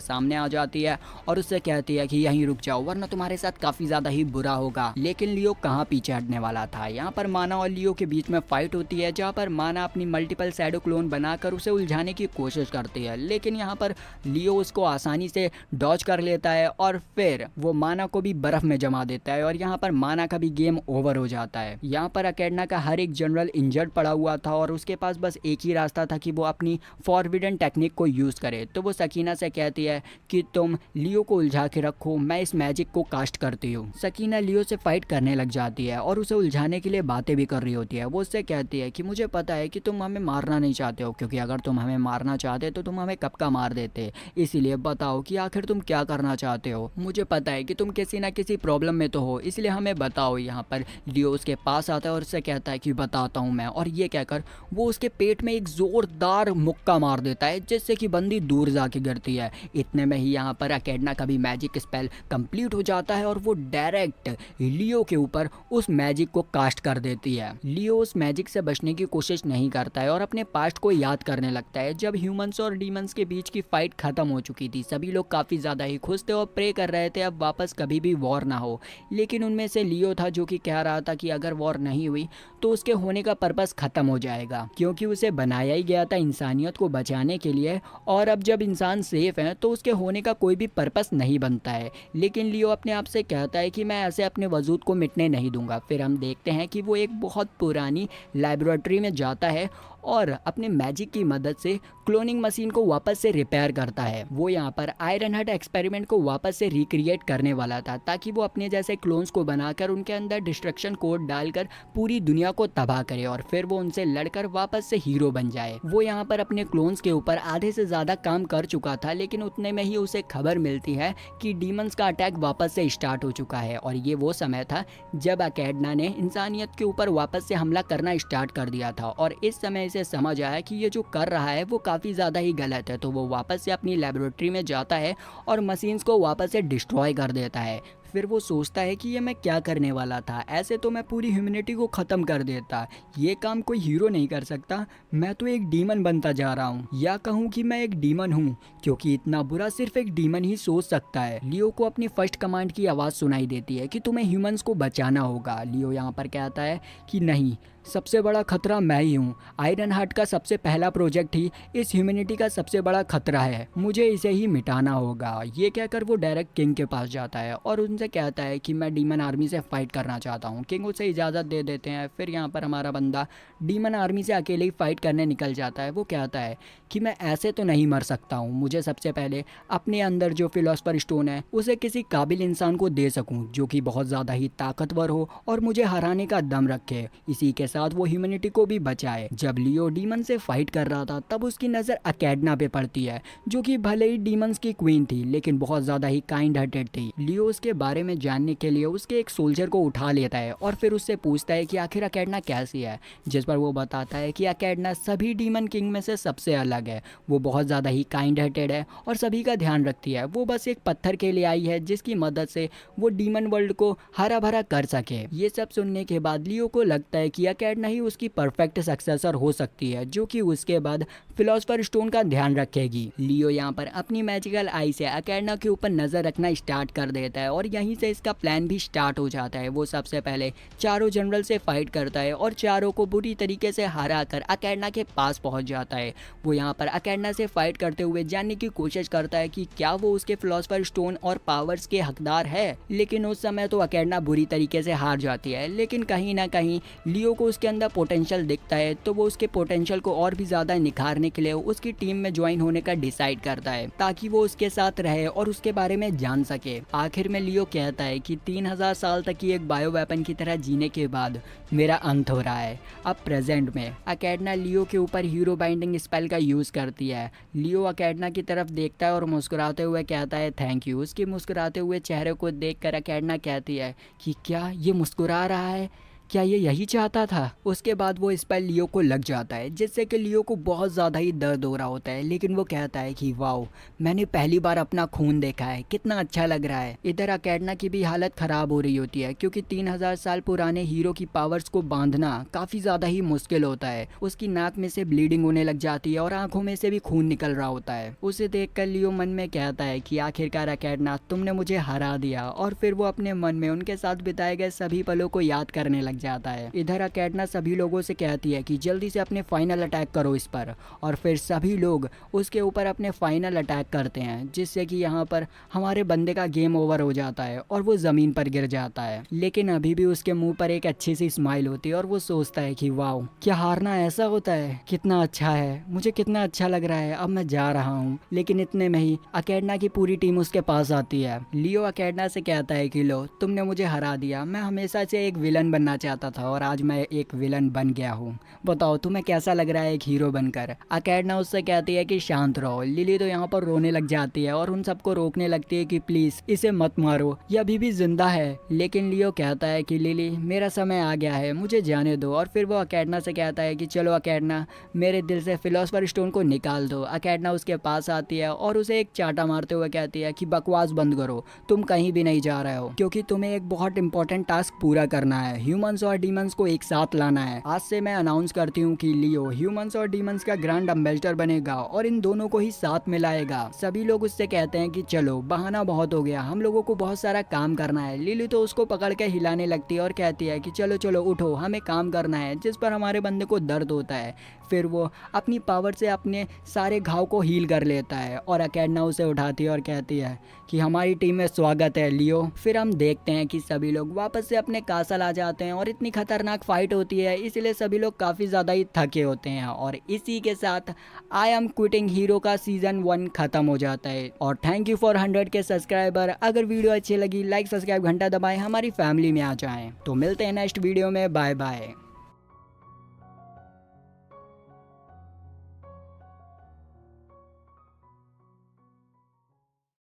सामने आ जाती है और उससे कहती है कि यहीं रुक जाओ वरना तुम्हारे साथ काफी ज्यादा ही बुरा होगा, लेकिन लियो कहाँ पीछे हटने वाला था। यहाँ पर माना और लियो के बीच में फाइट होती है जहाँ पर माना अपनी मल्टीपल शैडो क्लोन बनाकर उसे उलझाने की कोशिश करती है, लेकिन यहाँ पर लियो उसको आसानी से डॉज कर लेता है और फिर वो माना को भी बर्फ में जमा देता है और यहाँ पर माना का भी गेम ओवर हो जाता है। यहाँ पर अकेडना का हर एक जनरल इंजर्ड पड़ा हुआ था और उसके पास बस एक ही रास्ता था कि वो अपनी फॉरबिडन टेक्निक को यूज करे। तो वो सकीना से कहती है कि तुम लियो को उलझा के रखो, मैं इस मैजिक को कास्ट करती हूँ। सकीना लियो से फाइट करने लग जाती है और उसे उलझाने के लिए बातें भी कर रही होती है। वो उससे कहती है कि मुझे पता है कि तुम हमें मारना नहीं चाहते हो, क्योंकि अगर तुम हमें मारना चाहते तो तुम हमें कब का मार देते। इसीलिए बताओ कि आखिर तुम क्या करना चाहते हो। मुझे पता है कि तुम किसी ना किसी प्रॉब्लम में तो हो, इसलिए हमें बताओ। यहाँ पर लियो उसके पास आता है और उससे कहता है कि बताता हूँ मैं, और ये कहकर वो उसके पेट में एक जोरदार मुक्का मार देता है जिससे कि बंदी दूर जाके गिरती है। इतने में ही यहाँ पर अकेडना का भी मैजिक स्पेल कंप्लीट हो जाता है और वो डायरेक्ट लियो के ऊपर उस मैजिक को कास्ट कर देती है। लियो उस मैजिक से बचने की कोशिश नहीं करता है और अपने पास्ट को याद करने लगता है। जब ह्यूमंस और डीमंस के बीच की फाइट खत्म हो चुकी थी, सभी लोग काफी ज्यादा ही खुश थे और प्रे कर रहे थे अब वापस कभी भी वॉर ना हो, लेकिन उनमें से लियो था जो कि कह रहा था कि अगर वॉर नहीं हुई तो उसके होने का पर्पस खत्म हो जाएगा, क्योंकि उसे बनाया ही गया था इंसानियत को बचाने के लिए, और अब जब इंसान सेफ है तो उसके होने का कोई भी पर्पस नहीं बनता है। लेकिन लियो अपने आप से कहता है कि मैं ऐसे अपने वजूद को मिटने नहीं दूंगा। फिर हम देखते हैं कि वो एक बहुत पुरानी लैबोरेटरी में जाता है और अपने मैजिक की मदद से क्लोनिंग मशीन को वापस से रिपेयर करता है। वो यहाँ पर आयरन हट एक्सपेरिमेंट को वापस से रिक्रिएट करने वाला था ताकि वो अपने जैसे क्लोन्स को बनाकर उनके अंदर डिस्ट्रक्शन कोड डालकर पूरी दुनिया को तबाह करे और फिर वो उनसे लड़कर वापस से हीरो बन जाए। वो यहाँ पर अपने क्लोन्स के ऊपर आधे से ज्यादा काम कर चुका था, लेकिन उतने में ही उसे खबर मिलती है कि डीमंस का अटैक वापस से स्टार्ट हो चुका है। और ये वो समय था जब अकेडना ने इंसानियत के ऊपर वापस से हमला करना स्टार्ट कर दिया था, और इस समय से समझ आया कि ये जो कर रहा है वो काफ़ी ज़्यादा ही गलत है। तो वो वापस से अपनी लेबोरेटरी में जाता है और मशीन्स को वापस से डिस्ट्रॉय कर देता है। फिर वो सोचता है कि ये मैं क्या करने वाला था, ऐसे तो मैं पूरी ह्यूमैनिटी को ख़त्म कर देता, ये काम कोई हीरो नहीं कर सकता, मैं तो एक डीमन बनता जा रहा हूँ, या कहूँ कि मैं एक डीमन हूँ, क्योंकि इतना बुरा सिर्फ एक डीमन ही सोच सकता है। लियो को अपनी फर्स्ट कमांड की आवाज़ सुनाई देती है कि तुम्हें ह्यूमंस को बचाना होगा। लियो यहाँ पर कहता है कि नहीं, सबसे बड़ा खतरा मैं ही हूँ, आयरन हार्ट का सबसे पहला प्रोजेक्ट ही इस ह्यूमैनिटी का सबसे बड़ा खतरा है, मुझे इसे ही मिटाना होगा। ये कहकर वो डायरेक्ट किंग के पास जाता है और उनसे कहता है कि मैं डीमन आर्मी से फाइट करना चाहता हूँ। किंग उसे इजाज़त दे देते हैं। फिर यहाँ पर हमारा बंदा डीमन आर्मी से अकेले ही फाइट करने निकल जाता है। वो कहता है कि मैं ऐसे तो नहीं मर सकता हूँ, मुझे सबसे पहले अपने अंदर जो फिलोसफर स्टोन है उसे किसी काबिल इंसान को दे सकूँ जो कि बहुत ज़्यादा ही ताकतवर हो और मुझे हराने का दम रखे। इसी के साथ वो ह्यूमैनिटी को भी बचाए। जब लियो डीमन से फाइट कर रहा था तब उसकी नज़र अकेडना पे पड़ती है, जो कि भले ही डीमंस की क्वीन थी लेकिन बहुत ज़्यादा ही काइंड हार्टेड थी। लियो उसके बारे में जानने के लिए उसके एक सोल्जर को उठा लेता है और फिर उससे पूछता है कि आखिर अकेडना कैसी है, जिस पर वो बताता है कि अकेडना सभी डीमन किंग में से सबसे अलग है। वो बहुत ज़्यादा ही काइंड हार्टेड है और सभी का ध्यान रखती है। वो बस एक पत्थर के लिए आई है जिसकी मदद से वो डीमन वर्ल्ड को हरा भरा कर सके। ये सब सुनने के बाद लियो को लगता है कि अकेडना ही उसकी परफेक्ट सक्सेसर हो सकती है, जो कि उसके बाद फिलोसफर स्टोन का ध्यान रखेगी। लियो यहाँ पर अपनी मैजिकल आई से अकेडना के ऊपर नजर रखना स्टार्ट कर देता है और यहीं से इसका प्लान भी स्टार्ट हो जाता है। वो सबसे पहले चारों जनरल से फाइट करता है और चारों को बुरी तरीके से हरा कर अकेडना के पास पहुंच जाता है। वो यहाँ पर अकेडना से फाइट करते हुए जानने की कोशिश करता है कि क्या वो उसके फिलोसफर स्टोन और पावर्स के हकदार है, लेकिन उस समय तो अकेडना बुरी तरीके से हार जाती है। लेकिन कहीं ना कहीं लियो को उसके अंदर पोटेंशियल दिखता है, तो वो उसके पोटेंशियल को और भी ज़्यादा निखारने के लिए उसकी टीम में ज्वाइन होने का डिसाइड करता है ताकि वो उसके साथ रहे और उसके बारे में जान सके। आखिर में लियो कहता है कि 3000 साल तक की एक बायो वेपन की तरह जीने के बाद मेरा अंत हो रहा है। अब प्रेजेंट में अकेडना लियो के ऊपर हीरो बाइंडिंग स्पेल का यूज़ करती है। लियो अकेडना की तरफ देखता है और मुस्कुराते हुए कहता है थैंक यू। उसके मुस्कुराते हुए चेहरे को देखकर अकेडना कहती है कि क्या ये मुस्कुरा रहा है, क्या ये यही चाहता था। उसके बाद वो स्पेल लियो को लग जाता है जिससे कि लियो को बहुत ज़्यादा ही दर्द हो रहा होता है, लेकिन वो कहता है कि वाओ, मैंने पहली बार अपना खून देखा है, कितना अच्छा लग रहा है। इधर अकेडना की भी हालत ख़राब हो रही होती है क्योंकि 3000 साल पुराने हीरो की पावर्स को बांधना काफ़ी ज़्यादा ही मुश्किल होता है। उसकी नाक में से ब्लीडिंग होने लग जाती है और आंखों में से भी खून निकल रहा होता है। उसे देख कर लियो मन में कहता है कि आखिरकार अकेडना तुमने मुझे हरा दिया, और फिर वो अपने मन में उनके साथ बिताए गए सभी पलों को याद करने लग जाता है। इधर अकेडना सभी लोगों से कहती है कि जल्दी से अपने फाइनल अटैक करो इस पर, और फिर सभी लोग उसके ऊपर अपने फाइनल अटैक करते हैं जिससे कि यहाँ पर हमारे बंदे का गेम ओवर हो जाता है और वो ज़मीन पर गिर जाता है। लेकिन अभी भी उसके मुंह पर एक अच्छी सी स्माइल होती है और वो सोचता है कि वाओ, क्या हारना ऐसा होता है, कितना अच्छा है, मुझे कितना अच्छा लग रहा है, अब मैं जा रहा हूँ। लेकिन इतने में ही अकेडना की पूरी टीम उसके पास आती है। लियो अकेडना से कहता है कि लो, तुमने मुझे हरा दिया, मैं हमेशा से एक विलन बनना चाहता था और आज मैं एक विलन बन गया हूँ, बताओ तुम्हें कैसा लग रहा है एक हीरो बनकर। अकेडना उससे कहती है कि शांत रहो। लिली तो यहाँ पर रोने लग जाती है और उन सबको रोकने लगती है कि प्लीज इसे मत मारो, ये अभी भी जिंदा है। लेकिन लियो कहता है कि लिली, मेरा समय आ गया है, मुझे जाने दो। और फिर वो अकेडना से कहता है कि चलो अकेडना, मेरे दिल से फिलोसफर स्टोन को निकाल दो। अकेडना उसके पास आती है और उसे एक चाटा मारते हुए कहती है कि बकवास बंद करो, तुम कहीं भी नहीं जा रहे हो क्योंकि तुम्हें एक बहुत इंपॉर्टेंट टास्क पूरा करना है, ह्यूमंस और डीमंस को एक साथ लाना है। आज से मैं अनाउंस करती हूँ कि लियो ह्यूमंस और डीमंस का ग्रैंड एम्बेसडर बनेगा और इन दोनों को ही साथ मिलाएगा। सभी लोग उससे कहते हैं कि चलो, बहाना बहुत हो गया, हम लोगों को बहुत सारा काम करना है। लिली तो उसको पकड़ के हिलाने लगती है और कहती है कि चलो चलो उठो, हमें काम करना है, जिस पर हमारे बंदे को दर्द होता है। फिर वो अपनी पावर से अपने सारे घाव को हील कर लेता है और अकेडना उसे उठाती है और कहती है कि हमारी टीम में स्वागत है लियो। फिर हम देखते हैं कि सभी लोग वापस से अपने कासल आ जाते हैं और इतनी खतरनाक फाइट होती है, इसलिए सभी लोग काफ़ी ज़्यादा ही थके होते हैं। और इसी के साथ आई एम क्विटिंग हीरो का सीजन 1 खत्म हो जाता है। और थैंक यू फॉर 100 के सब्सक्राइबर। अगर वीडियो अच्छी लगी, लाइक सब्सक्राइब घंटा दबाएं, हमारी फैमिली में आ जाएं। तो मिलते हैं नेक्स्ट वीडियो में, बाय बाय।